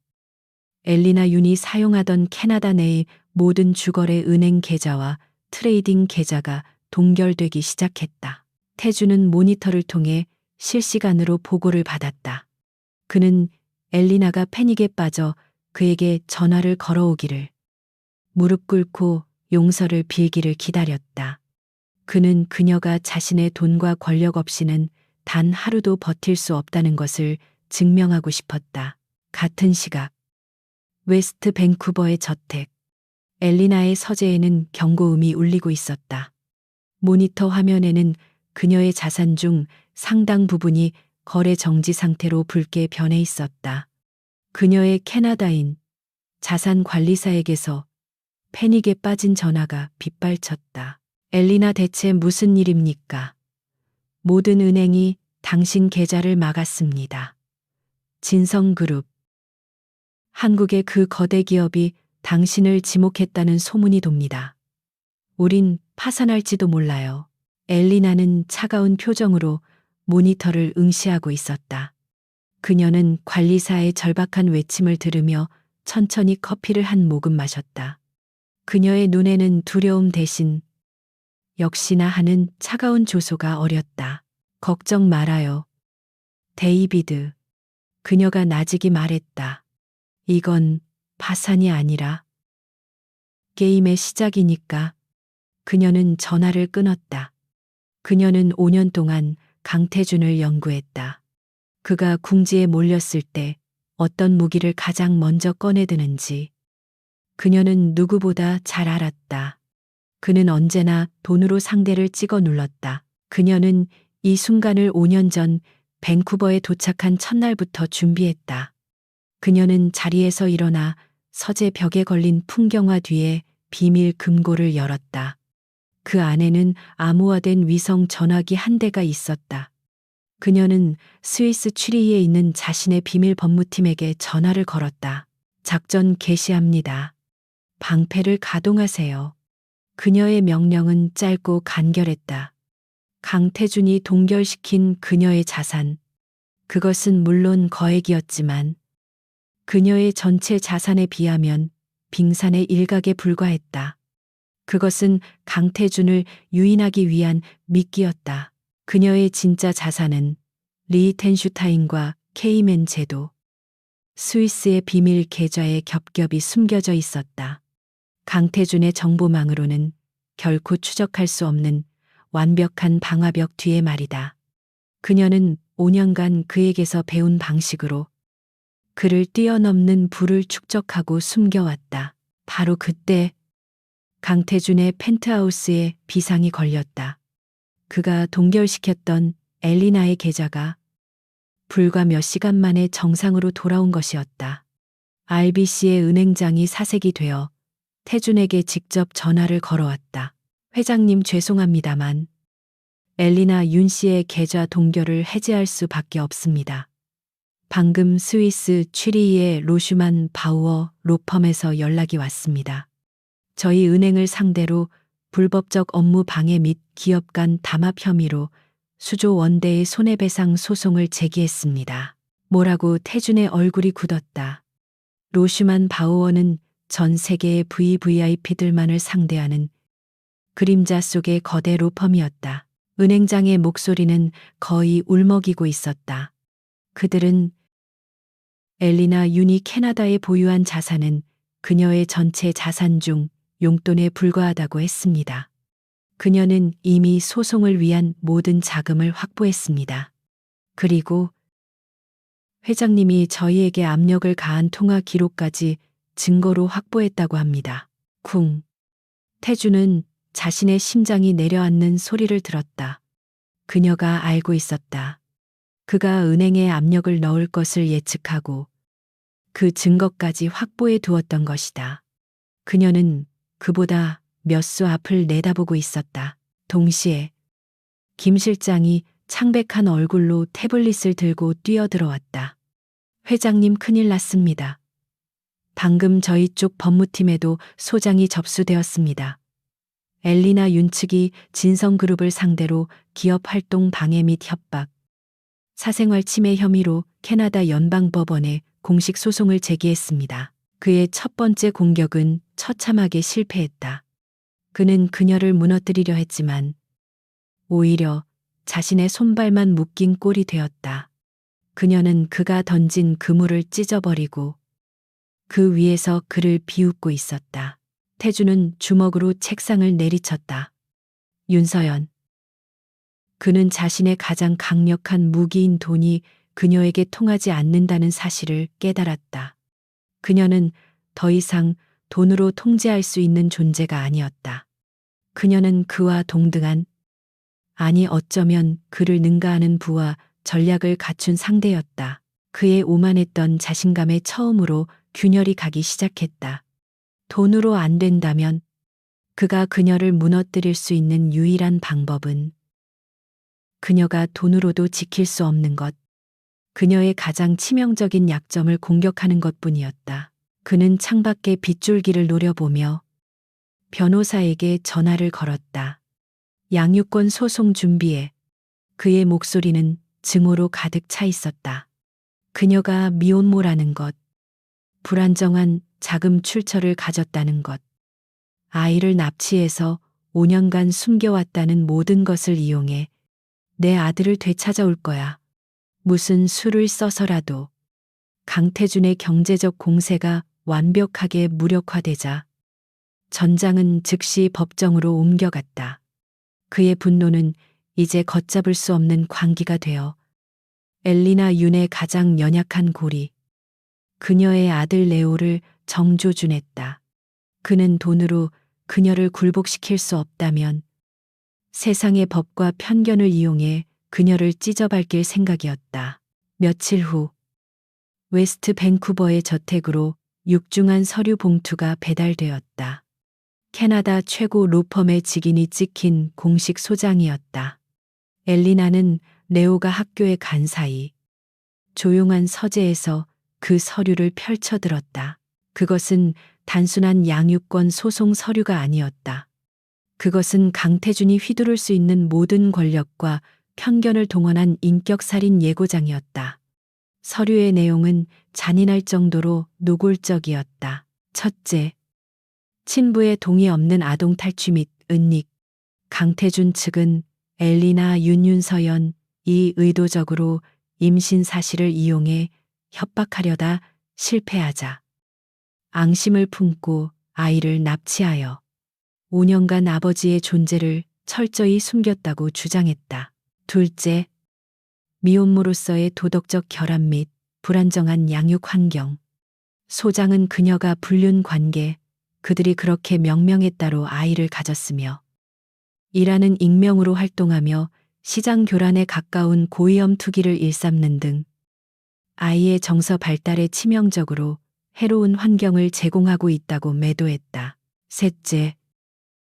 엘리나 윤이 사용하던 캐나다 내의 모든 주거래 은행 계좌와 트레이딩 계좌가 동결되기 시작했다. 태주는 모니터를 통해 실시간으로 보고를 받았다. 그는 엘리나가 패닉에 빠져 그에게 전화를 걸어오기를, 무릎 꿇고 용서를 빌기를 기다렸다. 그는 그녀가 자신의 돈과 권력 없이는 단 하루도 버틸 수 없다는 것을 증명하고 싶었다. 같은 시각, 웨스트 밴쿠버의 저택. 엘리나의 서재에는 경고음이 울리고 있었다. 모니터 화면에는 그녀의 자산 중 상당 부분이 거래 정지 상태로 붉게 변해 있었다. 그녀의 캐나다인 자산 관리사에게서 패닉에 빠진 전화가 빗발쳤다. 엘리나, 대체 무슨 일입니까? 모든 은행이 당신 계좌를 막았습니다. 진성그룹. 한국의 그 거대 기업이 당신을 지목했다는 소문이 돕니다. 우린 파산할지도 몰라요. 엘리나는 차가운 표정으로 모니터를 응시하고 있었다. 그녀는 관리사의 절박한 외침을 들으며 천천히 커피를 한 모금 마셨다. 그녀의 눈에는 두려움 대신 역시나 하는 차가운 조소가 어렸다. 걱정 말아요, 데이비드. 그녀가 나직이 말했다. 이건 파산이 아니라 게임의 시작이니까. 그녀는 전화를 끊었다. 그녀는 5년 동안 강태준을 연구했다. 그가 궁지에 몰렸을 때 어떤 무기를 가장 먼저 꺼내드는지 그녀는 누구보다 잘 알았다. 그는 언제나 돈으로 상대를 찍어 눌렀다. 그녀는 이 순간을 5년 전 밴쿠버에 도착한 첫날부터 준비했다. 그녀는 자리에서 일어나 서재 벽에 걸린 풍경화 뒤에 비밀 금고를 열었다. 그 안에는 암호화된 위성 전화기 한 대가 있었다. 그녀는 스위스 취리히에 있는 자신의 비밀 법무팀에게 전화를 걸었다. 작전 개시합니다. 방패를 가동하세요. 그녀의 명령은 짧고 간결했다. 강태준이 동결시킨 그녀의 자산. 그것은 물론 거액이었지만 그녀의 전체 자산에 비하면 빙산의 일각에 불과했다. 그것은 강태준을 유인하기 위한 미끼였다. 그녀의 진짜 자산은 리히텐슈타인과 케이맨 제도, 스위스의 비밀 계좌에 겹겹이 숨겨져 있었다. 강태준의 정보망으로는 결코 추적할 수 없는 완벽한 방화벽 뒤에 말이다. 그녀는 5년간 그에게서 배운 방식으로 그를 뛰어넘는 부를 축적하고 숨겨왔다. 바로 그때 강태준의 펜트하우스에 비상이 걸렸다. 그가 동결시켰던 엘리나의 계좌가 불과 몇 시간 만에 정상으로 돌아온 것이었다. RBC의 은행장이 사색이 되어 태준에게 직접 전화를 걸어왔다. 회장님, 죄송합니다만 엘리나 윤 씨의 계좌 동결을 해제할 수밖에 없습니다. 방금 스위스 취리히의 로슈만 바우어 로펌에서 연락이 왔습니다. 저희 은행을 상대로 불법적 업무 방해 및 기업 간 담합 혐의로 수조 원대의 손해배상 소송을 제기했습니다. 뭐라고? 태준의 얼굴이 굳었다. 로슈만 바우어는 전 세계의 VVIP들만을 상대하는 그림자 속의 거대 로펌이었다. 은행장의 목소리는 거의 울먹이고 있었다. 그들은 엘리나 윤이 캐나다에 보유한 자산은 그녀의 전체 자산 중 용돈에 불과하다고 했습니다. 그녀는 이미 소송을 위한 모든 자금을 확보했습니다. 그리고 회장님이 저희에게 압력을 가한 통화 기록까지 증거로 확보했다고 합니다. 쿵. 태주는 자신의 심장이 내려앉는 소리를 들었다. 그녀가 알고 있었다. 그가 은행에 압력을 넣을 것을 예측하고 그 증거까지 확보해 두었던 것이다. 그녀는 그보다 몇 수 앞을 내다보고 있었다. 동시에 김 실장이 창백한 얼굴로 태블릿을 들고 뛰어들어왔다. 회장님, 큰일 났습니다. 방금 저희 쪽 법무팀에도 소장이 접수되었습니다. 엘리나 윤 측이 진성그룹을 상대로 기업 활동 방해 및 협박, 사생활 침해 혐의로 캐나다 연방법원에 공식 소송을 제기했습니다. 그의 첫 번째 공격은 처참하게 실패했다. 그는 그녀를 무너뜨리려 했지만 오히려 자신의 손발만 묶인 꼴이 되었다. 그녀는 그가 던진 그물을 찢어버리고 그 위에서 그를 비웃고 있었다. 태주는 주먹으로 책상을 내리쳤다. 윤서연. 그는 자신의 가장 강력한 무기인 돈이 그녀에게 통하지 않는다는 사실을 깨달았다. 그녀는 더 이상 돈으로 통제할 수 있는 존재가 아니었다. 그녀는 그와 동등한, 아니 어쩌면 그를 능가하는 부와 전략을 갖춘 상대였다. 그의 오만했던 자신감에 처음으로 균열이 가기 시작했다. 돈으로 안 된다면 그가 그녀를 무너뜨릴 수 있는 유일한 방법은 그녀가 돈으로도 지킬 수 없는 것, 그녀의 가장 치명적인 약점을 공격하는 것뿐이었다. 그는 창밖의 빗줄기를 노려보며 변호사에게 전화를 걸었다. 양육권 소송 준비해. 그의 목소리는 증오로 가득 차 있었다. 그녀가 미혼모라는 것, 불안정한 자금 출처를 가졌다는 것, 아이를 납치해서 5년간 숨겨왔다는 모든 것을 이용해 내 아들을 되찾아올 거야. 무슨 수를 써서라도. 강태준의 경제적 공세가 완벽하게 무력화되자 전장은 즉시 법정으로 옮겨갔다. 그의 분노는 이제 걷잡을 수 없는 광기가 되어 엘리나 윤의 가장 연약한 고리, 그녀의 아들 레오를 정조준했다. 그는 돈으로 그녀를 굴복시킬 수 없다면 세상의 법과 편견을 이용해 그녀를 찢어밟길 생각이었다. 며칠 후 웨스트 밴쿠버의 저택으로 육중한 서류 봉투가 배달되었다. 캐나다 최고 로펌의 직인이 찍힌 공식 소장이었다. 엘리나는 레오가 학교에 간 사이 조용한 서재에서 그 서류를 펼쳐들었다. 그것은 단순한 양육권 소송 서류가 아니었다. 그것은 강태준이 휘두를 수 있는 모든 권력과 편견을 동원한 인격살인 예고장이었다. 서류의 내용은 잔인할 정도로 노골적이었다. 첫째, 친부의 동의 없는 아동 탈취 및 은닉. 강태준 측은 엘리나 윤윤서연이 의도적으로 임신 사실을 이용해 협박하려다 실패하자 앙심을 품고 아이를 납치하여 5년간 아버지의 존재를 철저히 숨겼다고 주장했다. 둘째, 미혼모로서의 도덕적 결함 및 불안정한 양육 환경. 소장은 그녀가 불륜 관계, 그들이 그렇게 명명했다로 아이를 가졌으며 이라는 익명으로 활동하며 시장 교란에 가까운 고위험 투기를 일삼는 등 아이의 정서 발달에 치명적으로 해로운 환경을 제공하고 있다고 매도했다. 셋째,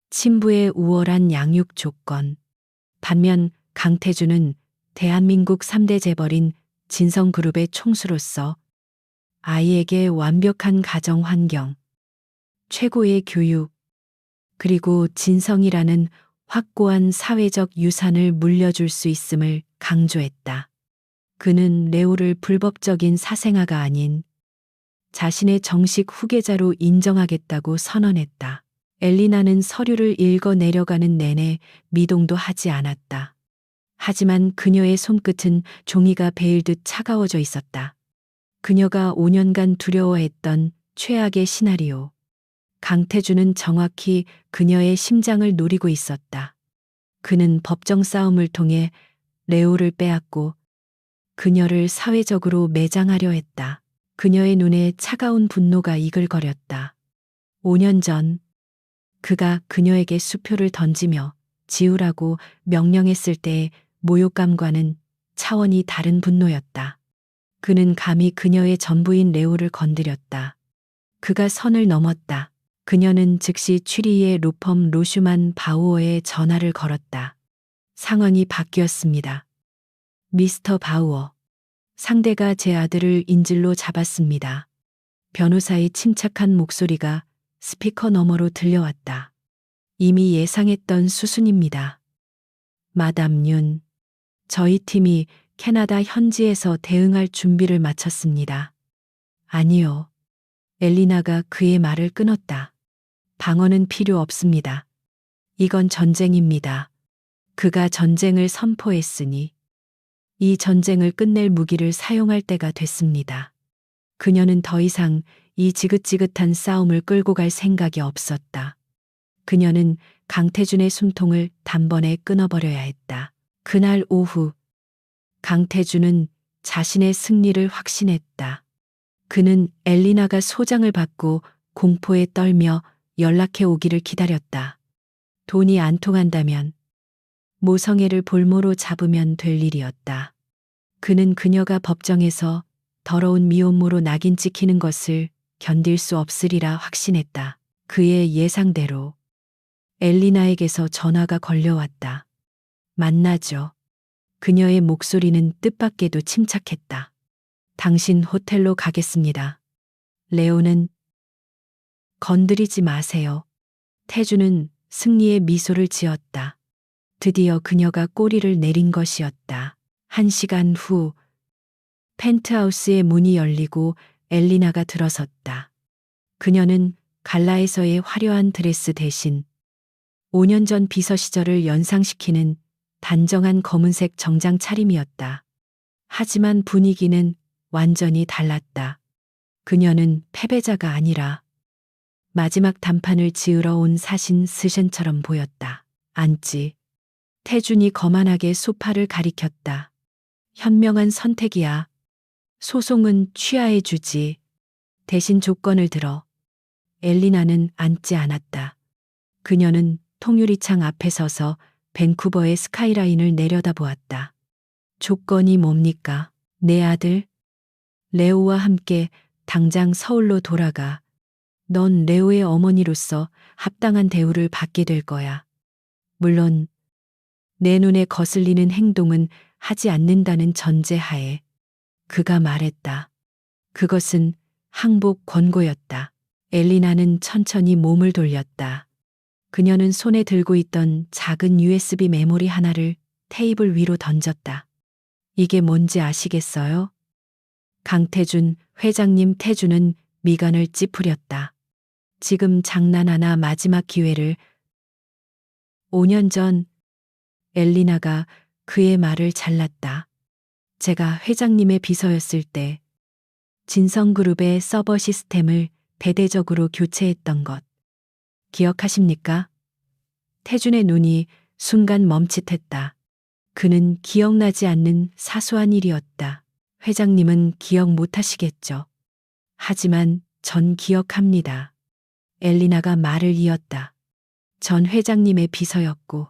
친부의 우월한 양육 조건. 반면 강태준은 대한민국 3대 재벌인 진성그룹의 총수로서 아이에게 완벽한 가정 환경, 최고의 교육, 그리고 진성이라는 확고한 사회적 유산을 물려줄 수 있음을 강조했다. 그는 레오를 불법적인 사생아가 아닌 자신의 정식 후계자로 인정하겠다고 선언했다. 엘리나는 서류를 읽어 내려가는 내내 미동도 하지 않았다. 하지만 그녀의 손끝은 종이가 베일듯 차가워져 있었다. 그녀가 5년간 두려워했던 최악의 시나리오. 강태준은 정확히 그녀의 심장을 노리고 있었다. 그는 법정 싸움을 통해 레오를 빼앗고 그녀를 사회적으로 매장하려 했다. 그녀의 눈에 차가운 분노가 이글거렸다. 5년 전 그가 그녀에게 수표를 던지며 지우라고 명령했을 때의 모욕감과는 차원이 다른 분노였다. 그는 감히 그녀의 전부인 레오를 건드렸다. 그가 선을 넘었다. 그녀는 즉시 취리의 로펌 로슈만 바우어에 전화를 걸었다. 상황이 바뀌었습니다. 미스터 바우어. 상대가 제 아들을 인질로 잡았습니다. 변호사의 침착한 목소리가 스피커 너머로 들려왔다. 이미 예상했던 수순입니다. 마담 윤. 저희 팀이 캐나다 현지에서 대응할 준비를 마쳤습니다. 아니요. 엘리나가 그의 말을 끊었다. 방어는 필요 없습니다. 이건 전쟁입니다. 그가 전쟁을 선포했으니 이 전쟁을 끝낼 무기를 사용할 때가 됐습니다. 그녀는 더 이상 이 지긋지긋한 싸움을 끌고 갈 생각이 없었다. 그녀는 강태준의 숨통을 단번에 끊어버려야 했다. 그날 오후 강태준은 자신의 승리를 확신했다. 그는 엘리나가 소장을 받고 공포에 떨며 연락해 오기를 기다렸다. 돈이 안 통한다면 모성애를 볼모로 잡으면 될 일이었다. 그는 그녀가 법정에서 더러운 미혼모로 낙인 찍히는 것을 견딜 수 없으리라 확신했다. 그의 예상대로 엘리나에게서 전화가 걸려왔다. 만나죠. 그녀의 목소리는 뜻밖에도 침착했다. 당신 호텔로 가겠습니다. 레오는 건드리지 마세요. 태주는 승리의 미소를 지었다. 드디어 그녀가 꼬리를 내린 것이었다. 1시간 후 펜트하우스의 문이 열리고 엘리나가 들어섰다. 그녀는 갈라에서의 화려한 드레스 대신 5년 전 비서 시절을 연상시키는 단정한 검은색 정장 차림이었다. 하지만 분위기는 완전히 달랐다. 그녀는 패배자가 아니라 마지막 단판을 지으러 온 사신 스셴처럼 보였다. 앉지. 태준이 거만하게 소파를 가리켰다. 현명한 선택이야. 소송은 취하해 주지. 대신 조건을 들어. 엘리나는 앉지 않았다. 그녀는 통유리창 앞에 서서 밴쿠버의 스카이라인을 내려다보았다. 조건이 뭡니까? 내 아들 레오와 함께 당장 서울로 돌아가. 넌 레오의 어머니로서 합당한 대우를 받게 될 거야. 물론 내 눈에 거슬리는 행동은 하지 않는다는 전제하에. 그가 말했다. 그것은 항복 권고였다. 엘리나는 천천히 몸을 돌렸다. 그녀는 손에 들고 있던 작은 USB 메모리 하나를 테이블 위로 던졌다. 이게 뭔지 아시겠어요? 강태준 회장님. 태준은 미간을 찌푸렸다. 지금 장난하나? 마지막 기회를. 5년 전 엘리나가 그의 말을 잘랐다. 제가 회장님의 비서였을 때 진성그룹의 서버 시스템을 대대적으로 교체했던 것 기억하십니까? 태준의 눈이 순간 멈칫했다. 그는 기억나지 않는 사소한 일이었다. 회장님은 기억 못하시겠죠. 하지만 전 기억합니다. 엘리나가 말을 이었다. 전 회장님의 비서였고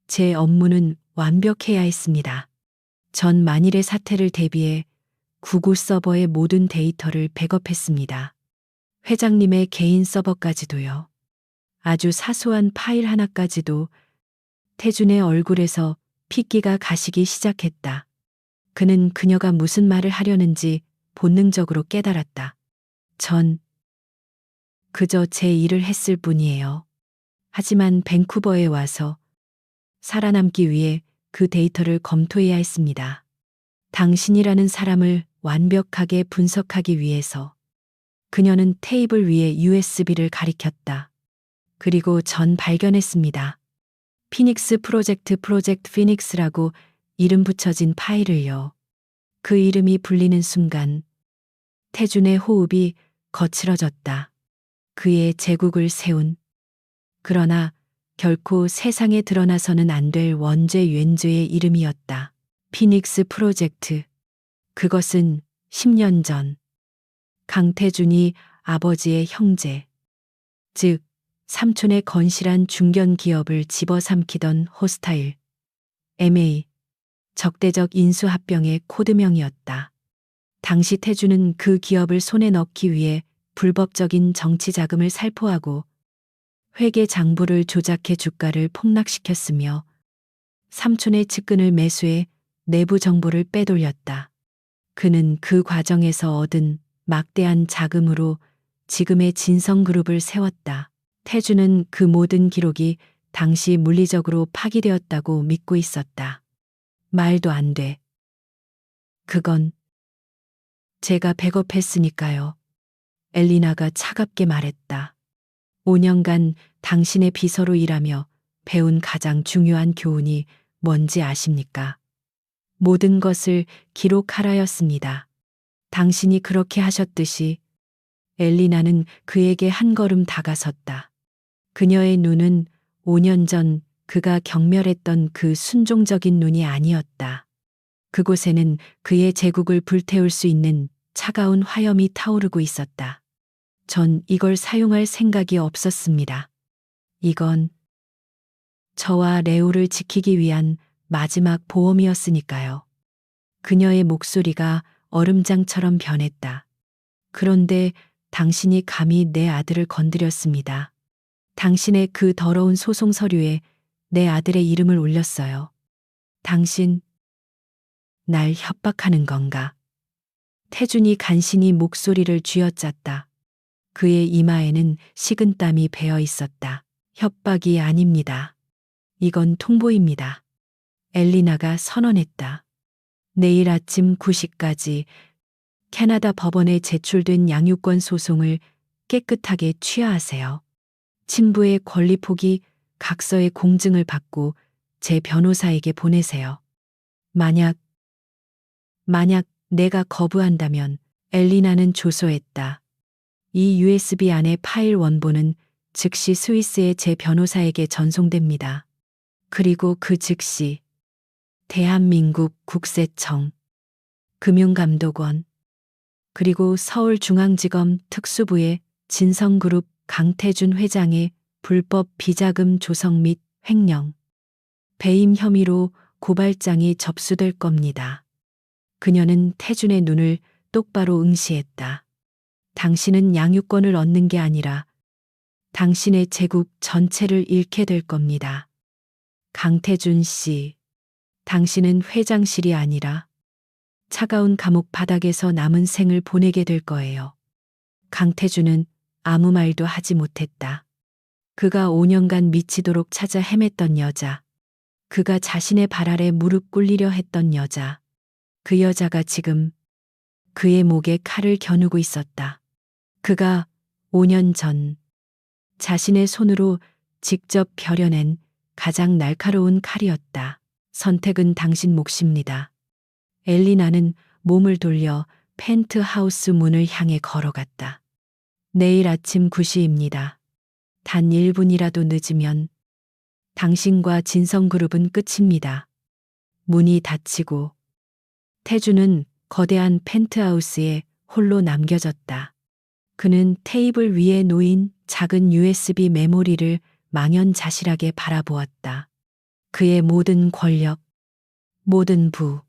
제 업무는 완벽해야 했습니다. 전 만일의 사태를 대비해 구글 서버의 모든 데이터를 백업했습니다. 회장님의 개인 서버까지도요. 아주 사소한 파일 하나까지도. 태준의 얼굴에서 핏기가 가시기 시작했다. 그는 그녀가 무슨 말을 하려는지 본능적으로 깨달았다. 전 그저 제 일을 했을 뿐이에요. 하지만 밴쿠버에 와서 살아남기 위해 그 데이터를 검토해야 했습니다. 당신이라는 사람을 완벽하게 분석하기 위해서. 그녀는 테이블 위에 USB를 가리켰다. 그리고 전 발견했습니다. 피닉스 프로젝트 피닉스라고 이름 붙여진 파일을요. 그 이름이 불리는 순간 태준의 호흡이 거칠어졌다. 그의 제국을 세운, 그러나 결코 세상에 드러나서는 안 될 원죄原죄의 이름이었다. 피닉스 프로젝트. 그것은 10년 전 강태준이 아버지의 형제, 즉 삼촌의 건실한 중견 기업을 집어삼키던 호스타일 MA 적대적 인수합병의 코드명이었다. 당시 태준은 그 기업을 손에 넣기 위해 불법적인 정치 자금을 살포하고 회계 장부를 조작해 주가를 폭락시켰으며 삼촌의 측근을 매수해 내부 정보를 빼돌렸다. 그는 그 과정에서 얻은 막대한 자금으로 지금의 진성그룹을 세웠다. 태준은 그 모든 기록이 당시 물리적으로 파기되었다고 믿고 있었다. 말도 안 돼. 그건 제가 백업했으니까요. 엘리나가 차갑게 말했다. 5년간 당신의 비서로 일하며 배운 가장 중요한 교훈이 뭔지 아십니까? 모든 것을 기록하라였습니다. 당신이 그렇게 하셨듯이. 엘리나는 그에게 한 걸음 다가섰다. 그녀의 눈은 5년 전 그가 경멸했던 그 순종적인 눈이 아니었다. 그곳에는 그의 제국을 불태울 수 있는 차가운 화염이 타오르고 있었다. 전 이걸 사용할 생각이 없었습니다. 이건 저와 레오를 지키기 위한 마지막 보험이었으니까요. 그녀의 목소리가 얼음장처럼 변했다. 그런데 당신이 감히 내 아들을 건드렸습니다. 당신의 그 더러운 소송 서류에 내 아들의 이름을 올렸어요. 당신, 날 협박하는 건가? 태준이 간신히 목소리를 쥐어짰다. 그의 이마에는 식은땀이 배어 있었다. 협박이 아닙니다. 이건 통보입니다. 엘리나가 선언했다. 내일 아침 9시까지 캐나다 법원에 제출된 양육권 소송을 깨끗하게 취하하세요. 친부의 권리 포기 각서의 공증을 받고 제 변호사에게 보내세요. 만약 내가 거부한다면 엘리나는 조소했다. 이 USB 안의 파일 원본은 즉시 스위스의 제 변호사에게 전송됩니다. 그리고 그 즉시 대한민국 국세청, 금융감독원, 그리고 서울중앙지검 특수부의 진성그룹 강태준 회장의 불법 비자금 조성 및 횡령, 배임 혐의로 고발장이 접수될 겁니다. 그녀는 태준의 눈을 똑바로 응시했다. 당신은 양육권을 얻는 게 아니라 당신의 제국 전체를 잃게 될 겁니다. 강태준 씨, 당신은 회장실이 아니라 차가운 감옥 바닥에서 남은 생을 보내게 될 거예요. 강태준은 아무 말도 하지 못했다. 그가 5년간 미치도록 찾아 헤맸던 여자, 그가 자신의 발 아래 무릎 꿇리려 했던 여자, 그 여자가 지금 그의 목에 칼을 겨누고 있었다. 그가 5년 전 자신의 손으로 직접 벼려낸 가장 날카로운 칼이었다. 선택은 당신 몫입니다. 엘리나는 몸을 돌려 펜트하우스 문을 향해 걸어갔다. 내일 아침 9시입니다. 단 1분이라도 늦으면 당신과 진성그룹은 끝입니다. 문이 닫히고 태주는 거대한 펜트하우스에 홀로 남겨졌다. 그는 테이블 위에 놓인 작은 USB 메모리를 망연자실하게 바라보았다. 그의 모든 권력, 모든 부,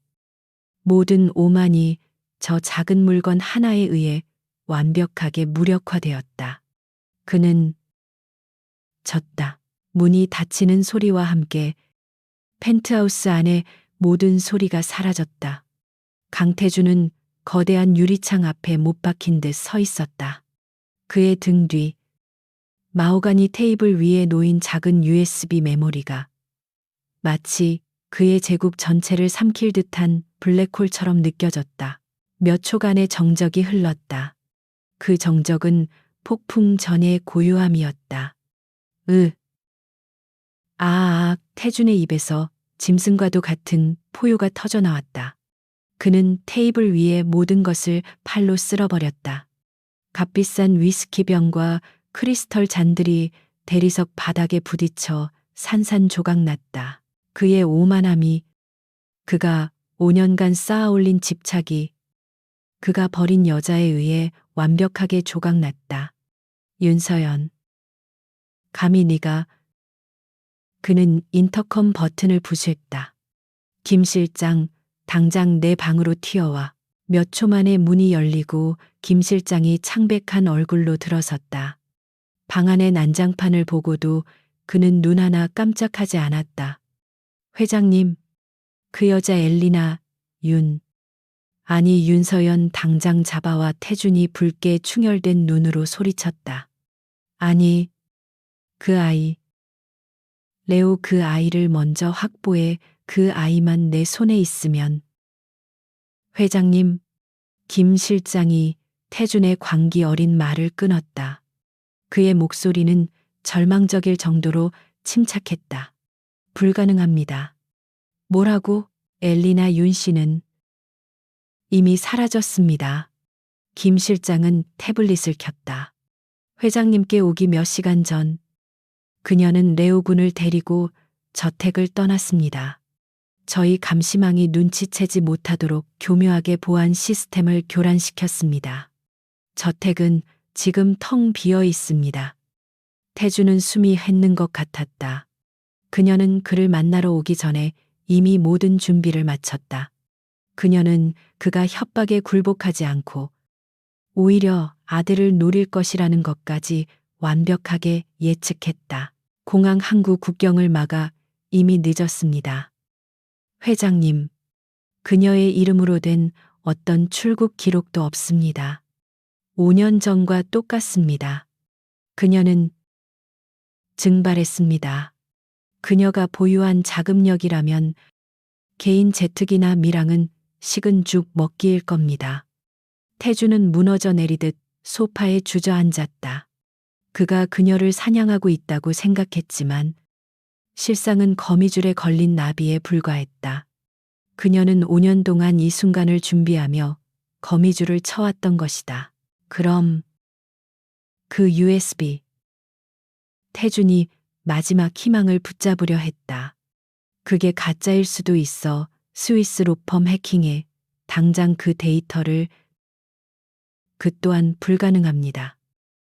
모든 오만이 저 작은 물건 하나에 의해 완벽하게 무력화되었다. 그는 졌다. 문이 닫히는 소리와 함께 펜트하우스 안에 모든 소리가 사라졌다. 강태주는 거대한 유리창 앞에 못 박힌 듯 서 있었다. 그의 등 뒤, 마호가니 테이블 위에 놓인 작은 USB 메모리가 마치 그의 제국 전체를 삼킬 듯한 블랙홀처럼 느껴졌다. 몇 초간의 정적이 흘렀다. 그 정적은 폭풍 전의 고요함이었다. 태준의 입에서 짐승과도 같은 포효가 터져나왔다. 그는 테이블 위의 모든 것을 팔로 쓸어버렸다. 값비싼 위스키병과 크리스털 잔들이 대리석 바닥에 부딪혀 산산조각 났다. 그의 오만함이, 그가 5년간 쌓아올린 집착이, 그가 버린 여자에 의해 완벽하게 조각났다. 윤서연, 감히 네가. 그는 인터컴 버튼을 부수했다. 김 실장, 당장 내 방으로 튀어와. 몇 초 만에 문이 열리고 김 실장이 창백한 얼굴로 들어섰다. 방 안의 난장판을 보고도 그는 눈 하나 깜짝하지 않았다. 회장님, 그 여자 엘리나, 윤서연 당장 잡아와. 태준이 붉게 충혈된 눈으로 소리쳤다. 아니, 그 아이. 레오, 그 아이를 먼저 확보해. 그 아이만 내 손에 있으면. 회장님, 김 실장이 태준의 광기 어린 말을 끊었다. 그의 목소리는 절망적일 정도로 침착했다. 불가능합니다. 뭐라고? 엘리나 윤 씨는 이미 사라졌습니다. 김 실장은 태블릿을 켰다. 회장님께 오기 몇 시간 전 그녀는 레오 군을 데리고 저택을 떠났습니다. 저희 감시망이 눈치채지 못하도록 교묘하게 보안 시스템을 교란시켰습니다. 저택은 지금 텅 비어 있습니다. 태주는 숨이 헥는 것 같았다. 그녀는 그를 만나러 오기 전에 이미 모든 준비를 마쳤다. 그녀는 그가 협박에 굴복하지 않고 오히려 아들을 노릴 것이라는 것까지 완벽하게 예측했다. 공항 항구 국경을 막아 이미 늦었습니다. 회장님, 그녀의 이름으로 된 어떤 출국 기록도 없습니다. 5년 전과 똑같습니다. 그녀는 증발했습니다. 그녀가 보유한 자금력이라면 개인 제특이나 밀항은 식은 죽 먹기일 겁니다. 태주는 무너져 내리듯 소파에 주저앉았다. 그가 그녀를 사냥하고 있다고 생각했지만 실상은 거미줄에 걸린 나비에 불과했다. 그녀는 5년 동안 이 순간을 준비하며 거미줄을 쳐왔던 것이다. 그럼 그 USB. 태준이 마지막 희망을 붙잡으려 했다. 그게 가짜일 수도 있어. 스위스 로펌 해킹에 당장 그 데이터를. 그 또한 불가능합니다.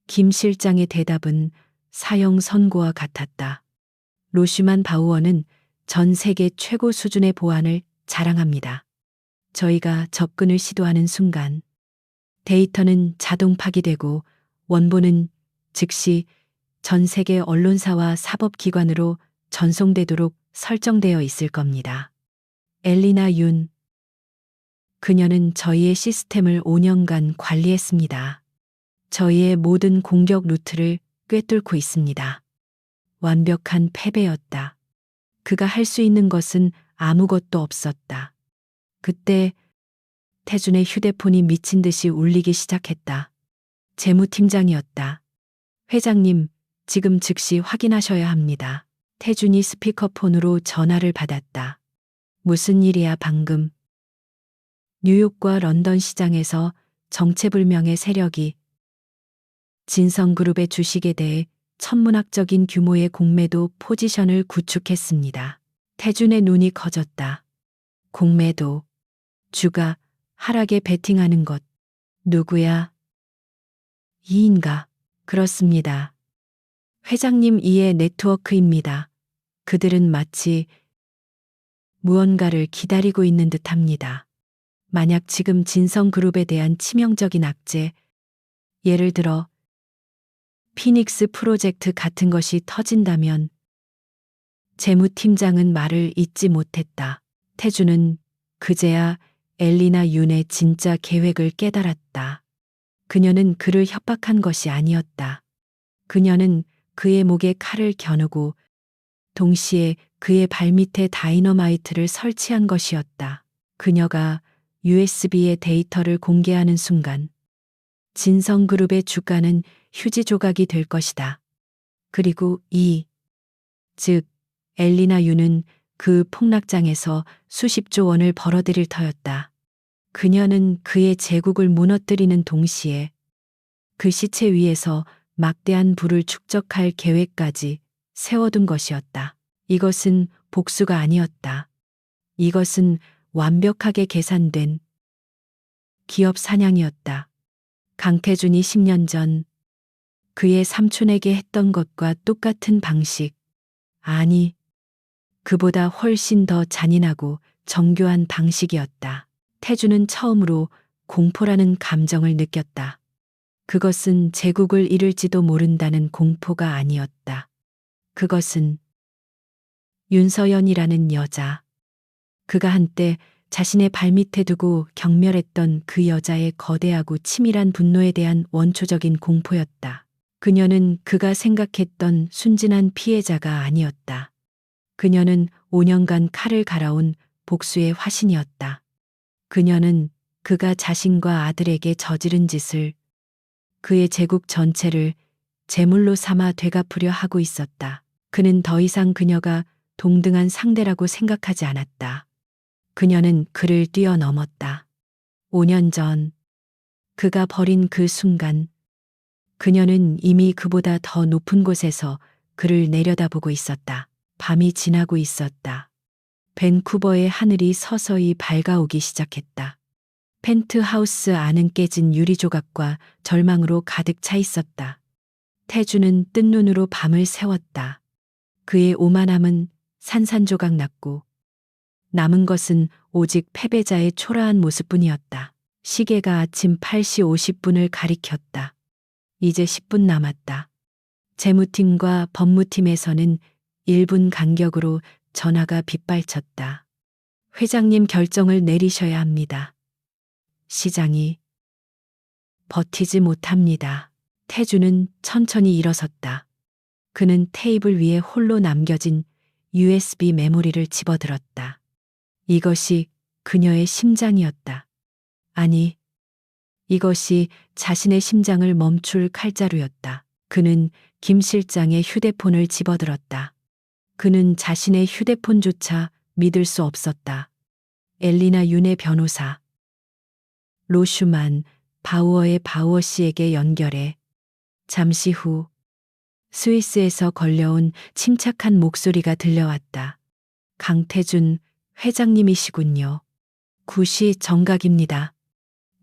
김 실장의 대답은 사형 선고와 같았다. 로슈만 바우어는 전 세계 최고 수준의 보안을 자랑합니다. 저희가 접근을 시도하는 순간 데이터는 자동 파기되고 원본은 즉시 전 세계 언론사와 사법기관으로 전송되도록 설정되어 있을 겁니다. 엘리나 윤. 그녀는 저희의 시스템을 5년간 관리했습니다. 저희의 모든 공격 루트를 꿰뚫고 있습니다. 완벽한 패배였다. 그가 할 수 있는 것은 아무것도 없었다. 그때 태준의 휴대폰이 미친 듯이 울리기 시작했다. 재무팀장이었다. 회장님, 지금 즉시 확인하셔야 합니다. 태준이 스피커폰으로 전화를 받았다. 무슨 일이야 방금? 뉴욕과 런던 시장에서 정체불명의 세력이 진성그룹의 주식에 대해 천문학적인 규모의 공매도 포지션을 구축했습니다. 태준의 눈이 커졌다. 공매도. 주가 하락에 베팅하는 것. 누구야? 이인가? 그렇습니다. 회장님 이의 네트워크입니다. 그들은 마치 무언가를 기다리고 있는 듯합니다. 만약 지금 진성그룹에 대한 치명적인 악재, 예를 들어 피닉스 프로젝트 같은 것이 터진다면 재무팀장은 말을 잇지 못했다. 태주는 그제야 엘리나 윤의 진짜 계획을 깨달았다. 그녀는 그를 협박한 것이 아니었다. 그녀는 그의 목에 칼을 겨누고 동시에 그의 발밑에 다이너마이트를 설치한 것이었다. 그녀가 USB의 데이터를 공개하는 순간 진성그룹의 주가는 휴지 조각이 될 것이다. 그리고 즉 엘리나 윤은 그 폭락장에서 수십조 원을 벌어들일 터였다. 그녀는 그의 제국을 무너뜨리는 동시에 그 시체 위에서 막대한 부를 축적할 계획까지 세워둔 것이었다. 이것은 복수가 아니었다. 이것은 완벽하게 계산된 기업 사냥이었다. 강태준이 10년 전 그의 삼촌에게 했던 것과 똑같은 방식. 아니, 그보다 훨씬 더 잔인하고 정교한 방식이었다. 태준은 처음으로 공포라는 감정을 느꼈다. 그것은 제국을 잃을지도 모른다는 공포가 아니었다. 그것은 윤서연이라는 여자. 그가 한때 자신의 발밑에 두고 경멸했던 그 여자의 거대하고 치밀한 분노에 대한 원초적인 공포였다. 그녀는 그가 생각했던 순진한 피해자가 아니었다. 그녀는 5년간 칼을 갈아온 복수의 화신이었다. 그녀는 그가 자신과 아들에게 저지른 짓을, 그의 제국 전체를 제물로 삼아 되갚으려 하고 있었다. 그는 더 이상 그녀가 동등한 상대라고 생각하지 않았다. 그녀는 그를 뛰어넘었다. 5년 전 그가 버린 그 순간 그녀는 이미 그보다 더 높은 곳에서 그를 내려다보고 있었다. 밤이 지나고 있었다. 밴쿠버의 하늘이 서서히 밝아오기 시작했다. 펜트하우스 안은 깨진 유리 조각과 절망으로 가득 차 있었다. 태주는 뜬 눈으로 밤을 새웠다. 그의 오만함은 산산조각 났고 남은 것은 오직 패배자의 초라한 모습뿐이었다. 시계가 아침 8시 50분을 가리켰다. 이제 10분 남았다. 재무팀과 법무팀에서는 1분 간격으로 전화가 빗발쳤다. 회장님 결정을 내리셔야 합니다. 시장이 버티지 못합니다. 태주는 천천히 일어섰다. 그는 테이블 위에 홀로 남겨진 USB 메모리를 집어들었다. 이것이 그녀의 심장이었다. 아니, 이것이 자신의 심장을 멈출 칼자루였다. 그는 김 실장의 휴대폰을 집어들었다. 그는 자신의 휴대폰조차 믿을 수 없었다. 엘리나 윤의 변호사. 로슈만 바우어의 바우어 씨에게 연결해. 잠시 후 스위스에서 걸려온 침착한 목소리가 들려왔다. 강태준 회장님이시군요. 9시 정각입니다.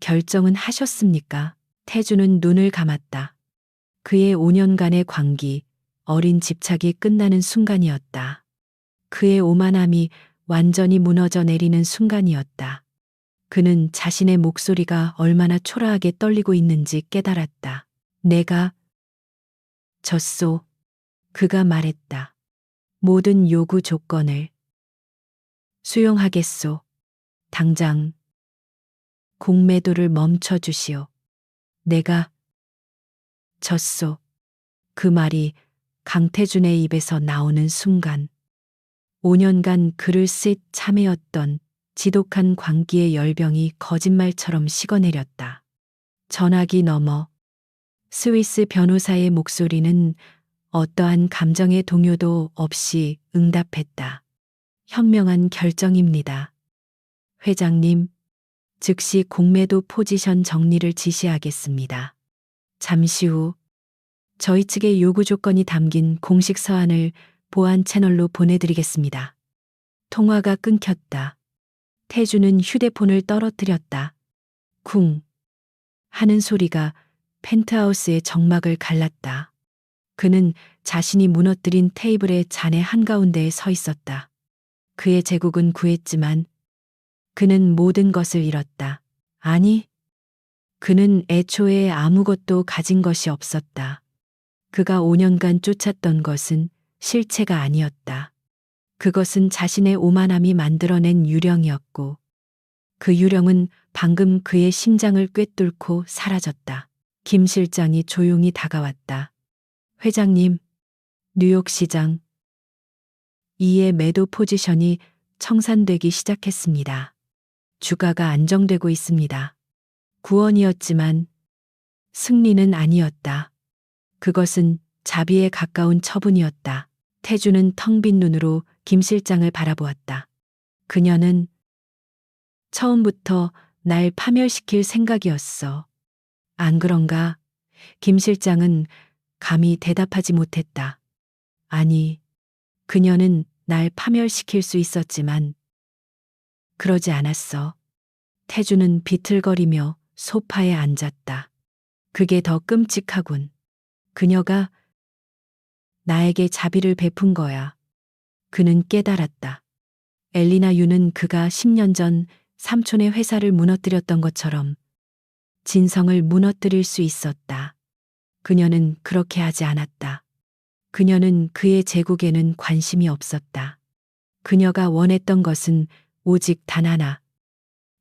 결정은 하셨습니까? 태준은 눈을 감았다. 그의 5년간의 광기, 어린 집착이 끝나는 순간이었다. 그의 오만함이 완전히 무너져 내리는 순간이었다. 그는 자신의 목소리가 얼마나 초라하게 떨리고 있는지 깨달았다. 내가 졌소. 그가 말했다. 모든 요구 조건을 수용하겠소. 당장 공매도를 멈춰 주시오. 내가 졌소. 그 말이 강태준의 입에서 나오는 순간 5년간 그를 쓱 참해였던 지독한 광기의 열병이 거짓말처럼 식어내렸다. 전화기 너머 스위스 변호사의 목소리는 어떠한 감정의 동요도 없이 응답했다. 현명한 결정입니다. 회장님, 즉시 공매도 포지션 정리를 지시하겠습니다. 잠시 후 저희 측의 요구 조건이 담긴 공식 서한을 보안 채널로 보내드리겠습니다. 통화가 끊겼다. 태주는 휴대폰을 떨어뜨렸다. 쿵 하는 소리가 펜트하우스의 정막을 갈랐다. 그는 자신이 무너뜨린 테이블의 잔해 한가운데에 서 있었다. 그의 제국은 구했지만 그는 모든 것을 잃었다. 아니, 그는 애초에 아무것도 가진 것이 없었다. 그가 5년간 쫓았던 것은 실체가 아니었다. 그것은 자신의 오만함이 만들어낸 유령이었고 그 유령은 방금 그의 심장을 꿰뚫고 사라졌다. 김 실장이 조용히 다가왔다. 회장님, 뉴욕시장. 이의 매도 포지션이 청산되기 시작했습니다. 주가가 안정되고 있습니다. 구원이었지만 승리는 아니었다. 그것은 자비에 가까운 처분이었다. 태주는 텅 빈 눈으로 김 실장을 바라보았다. 그녀는 처음부터 날 파멸시킬 생각이었어. 안 그런가? 김 실장은 감히 대답하지 못했다. 아니, 그녀는 날 파멸시킬 수 있었지만 그러지 않았어. 태주는 비틀거리며 소파에 앉았다. 그게 더 끔찍하군. 그녀가 나에게 자비를 베푼 거야. 그는 깨달았다. 엘리나 유는 그가 10년 전 삼촌의 회사를 무너뜨렸던 것처럼 진성을 무너뜨릴 수 있었다. 그녀는 그렇게 하지 않았다. 그녀는 그의 제국에는 관심이 없었다. 그녀가 원했던 것은 오직 단 하나.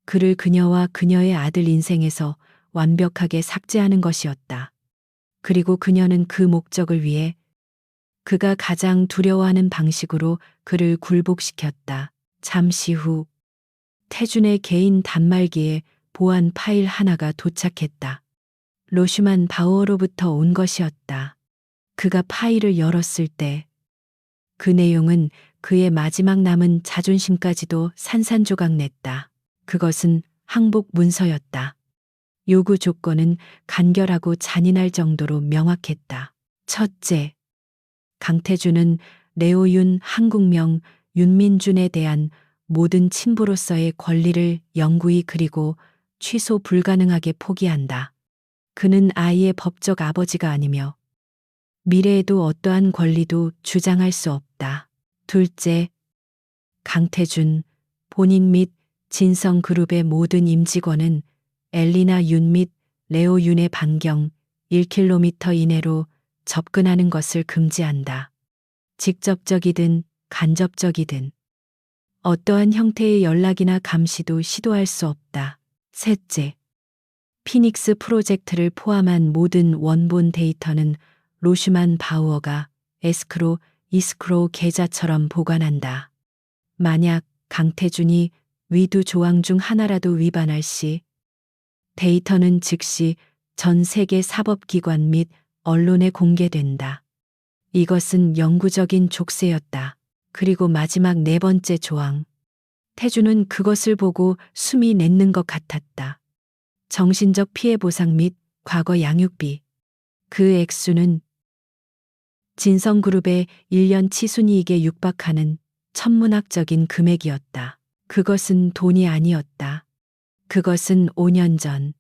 그를 그녀와 그녀의 아들 인생에서 완벽하게 삭제하는 것이었다. 그리고 그녀는 그 목적을 위해 그가 가장 두려워하는 방식으로 그를 굴복시켰다. 잠시 후 태준의 개인 단말기에 보안 파일 하나가 도착했다. 로슈만 바우어로부터 온 것이었다. 그가 파일을 열었을 때 그 내용은 그의 마지막 남은 자존심까지도 산산조각 냈다. 그것은 항복 문서였다. 요구 조건은 간결하고 잔인할 정도로 명확했다. 첫째, 강태준은 레오윤 한국명 윤민준에 대한 모든 친부로서의 권리를 영구히 그리고 취소 불가능하게 포기한다. 그는 아이의 법적 아버지가 아니며 미래에도 어떠한 권리도 주장할 수 없다. 둘째, 강태준 본인 및 진성그룹의 모든 임직원은 엘리나 윤 및 레오 윤의 반경 1km 이내로 접근하는 것을 금지한다. 직접적이든 간접적이든 어떠한 형태의 연락이나 감시도 시도할 수 없다. 셋째, 피닉스 프로젝트를 포함한 모든 원본 데이터는 로슈만 바우어가 에스크로, 이스크로 계좌처럼 보관한다. 만약 강태준이 위두 조항 중 하나라도 위반할 시 데이터는 즉시 전 세계 사법기관 및 언론에 공개된다. 이것은 영구적인 족쇄였다. 그리고 마지막 네 번째 조항. 태주는 그것을 보고 숨이 멎는 것 같았다. 정신적 피해 보상 및 과거 양육비. 그 액수는 진성그룹의 1년치 순이익에 육박하는 천문학적인 금액이었다. 그것은 돈이 아니었다. 그것은 5년 전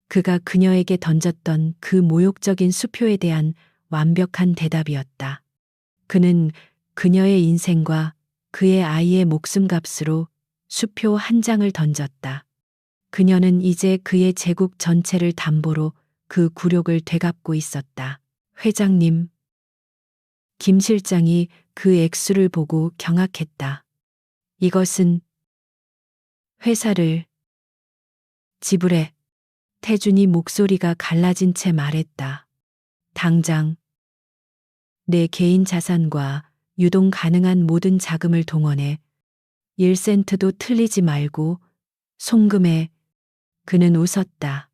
그가 그녀에게 던졌던 그 모욕적인 수표에 대한 완벽한 대답이었다. 그는 그녀의 인생과 그의 아이의 목숨값으로 수표 한 장을 던졌다. 그녀는 이제 그의 제국 전체를 담보로 그 굴욕을 되갚고 있었다. 회장님. 김 실장이 그 액수를 보고 경악했다. 이것은 회사를 지불해. 태준이 목소리가 갈라진 채 말했다. 당장 내 개인 자산과 유동 가능한 모든 자금을 동원해 1센트도 틀리지 말고 송금해. 그는 웃었다.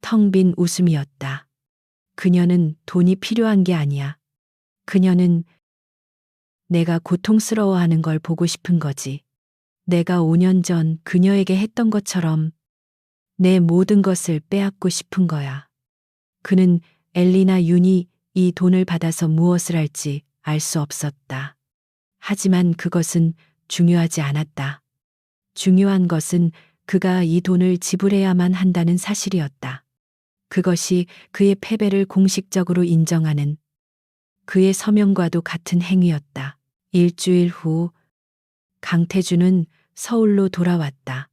텅 빈 웃음이었다. 그녀는 돈이 필요한 게 아니야. 그녀는 내가 고통스러워하는 걸 보고 싶은 거지. 내가 5년 전 그녀에게 했던 것처럼 내 모든 것을 빼앗고 싶은 거야. 그는 엘리나 윤이 이 돈을 받아서 무엇을 할지 알 수 없었다. 하지만 그것은 중요하지 않았다. 중요한 것은 그가 이 돈을 지불해야만 한다는 사실이었다. 그것이 그의 패배를 공식적으로 인정하는 그의 서명과도 같은 행위였다. 일주일 후 강태준은 서울로 돌아왔다.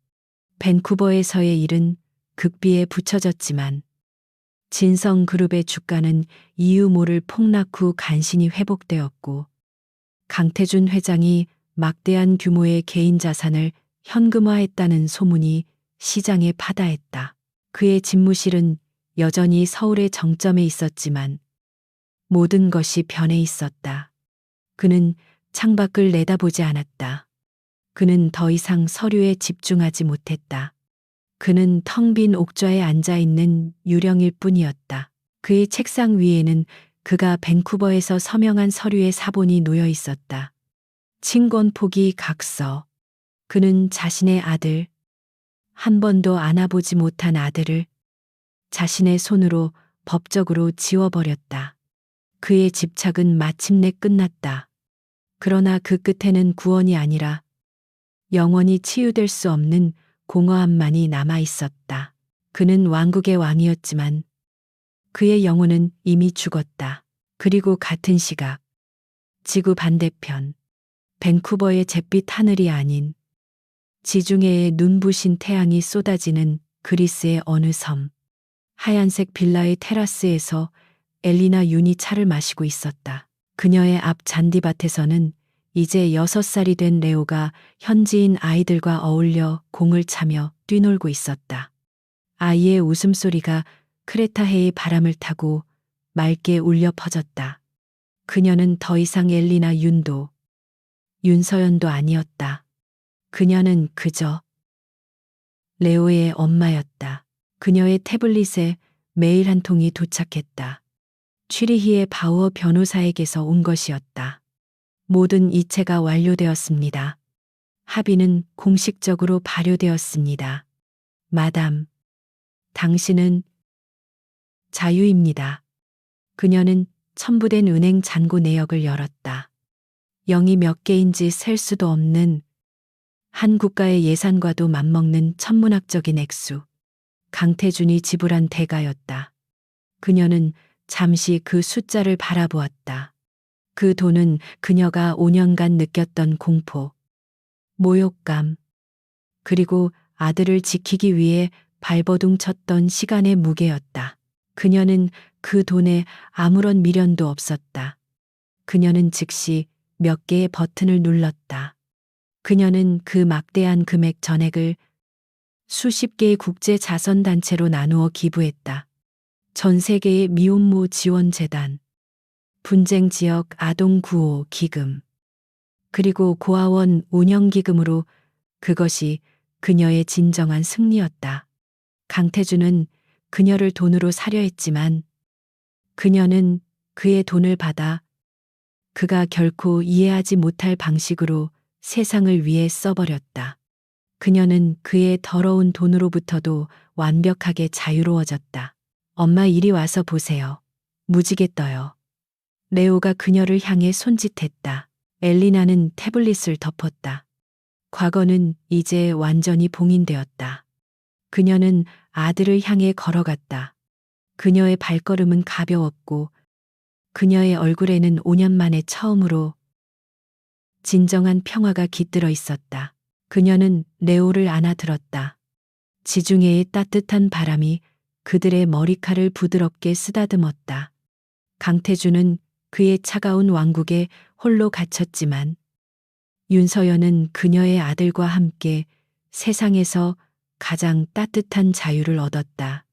밴쿠버에서의 일은 극비에 붙여졌지만 진성그룹의 주가는 이유 모를 폭락 후 간신히 회복되었고 강태준 회장이 막대한 규모의 개인 자산을 현금화했다는 소문이 시장에 파다했다. 그의 집무실은 여전히 서울의 정점에 있었지만 모든 것이 변해 있었다. 그는 창밖을 내다보지 않았다. 그는 더 이상 서류에 집중하지 못했다. 그는 텅 빈 옥좌에 앉아 있는 유령일 뿐이었다. 그의 책상 위에는 그가 밴쿠버에서 서명한 서류의 사본이 놓여 있었다. 친권 포기 각서. 그는 자신의 아들, 한 번도 안아보지 못한 아들을 자신의 손으로 법적으로 지워버렸다. 그의 집착은 마침내 끝났다. 그러나 그 끝에는 구원이 아니라 영원히 치유될 수 없는 공허함만이 남아 있었다. 그는 왕국의 왕이었지만 그의 영혼은 이미 죽었다. 그리고 같은 시각, 지구 반대편, 밴쿠버의 잿빛 하늘이 아닌 지중해의 눈부신 태양이 쏟아지는 그리스의 어느 섬, 하얀색 빌라의 테라스에서 엘리나 윤이 차를 마시고 있었다. 그녀의 앞 잔디밭에서는 이제 6살이 된 레오가 현지인 아이들과 어울려 공을 차며 뛰놀고 있었다. 아이의 웃음소리가 크레타해의 바람을 타고 맑게 울려 퍼졌다. 그녀는 더 이상 엘리나 윤도, 윤서연도 아니었다. 그녀는 그저 레오의 엄마였다. 그녀의 태블릿에 메일 한 통이 도착했다. 취리히의 바우어 변호사에게서 온 것이었다. 모든 이체가 완료되었습니다. 합의는 공식적으로 발효되었습니다. 마담, 당신은 자유입니다. 그녀는 첨부된 은행 잔고 내역을 열었다. 0이 몇 개인지 셀 수도 없는 한 국가의 예산과도 맞먹는 천문학적인 액수. 강태준이 지불한 대가였다. 그녀는 잠시 그 숫자를 바라보았다. 그 돈은 그녀가 5년간 느꼈던 공포, 모욕감, 그리고 아들을 지키기 위해 발버둥 쳤던 시간의 무게였다. 그녀는 그 돈에 아무런 미련도 없었다. 그녀는 즉시 몇 개의 버튼을 눌렀다. 그녀는 그 막대한 금액 전액을 수십 개의 국제 자선단체로 나누어 기부했다. 전 세계의 미혼모 지원재단, 분쟁 지역 아동 구호 기금, 그리고 고아원 운영기금으로. 그것이 그녀의 진정한 승리였다. 강태준은 그녀를 돈으로 사려 했지만 그녀는 그의 돈을 받아 그가 결코 이해하지 못할 방식으로 세상을 위해 써버렸다. 그녀는 그의 더러운 돈으로부터도 완벽하게 자유로워졌다. 엄마 이리 와서 보세요. 무지개 떠요. 레오가 그녀를 향해 손짓했다. 엘리나는 태블릿을 덮었다. 과거는 이제 완전히 봉인되었다. 그녀는 아들을 향해 걸어갔다. 그녀의 발걸음은 가벼웠고 그녀의 얼굴에는 5년 만에 처음으로 진정한 평화가 깃들어 있었다. 그녀는 레오를 안아들었다. 지중해의 따뜻한 바람이 그들의 머리칼을 부드럽게 쓰다듬었다. 강태준은 그의 차가운 왕국에 홀로 갇혔지만 윤서연은 그녀의 아들과 함께 세상에서 가장 따뜻한 자유를 얻었다.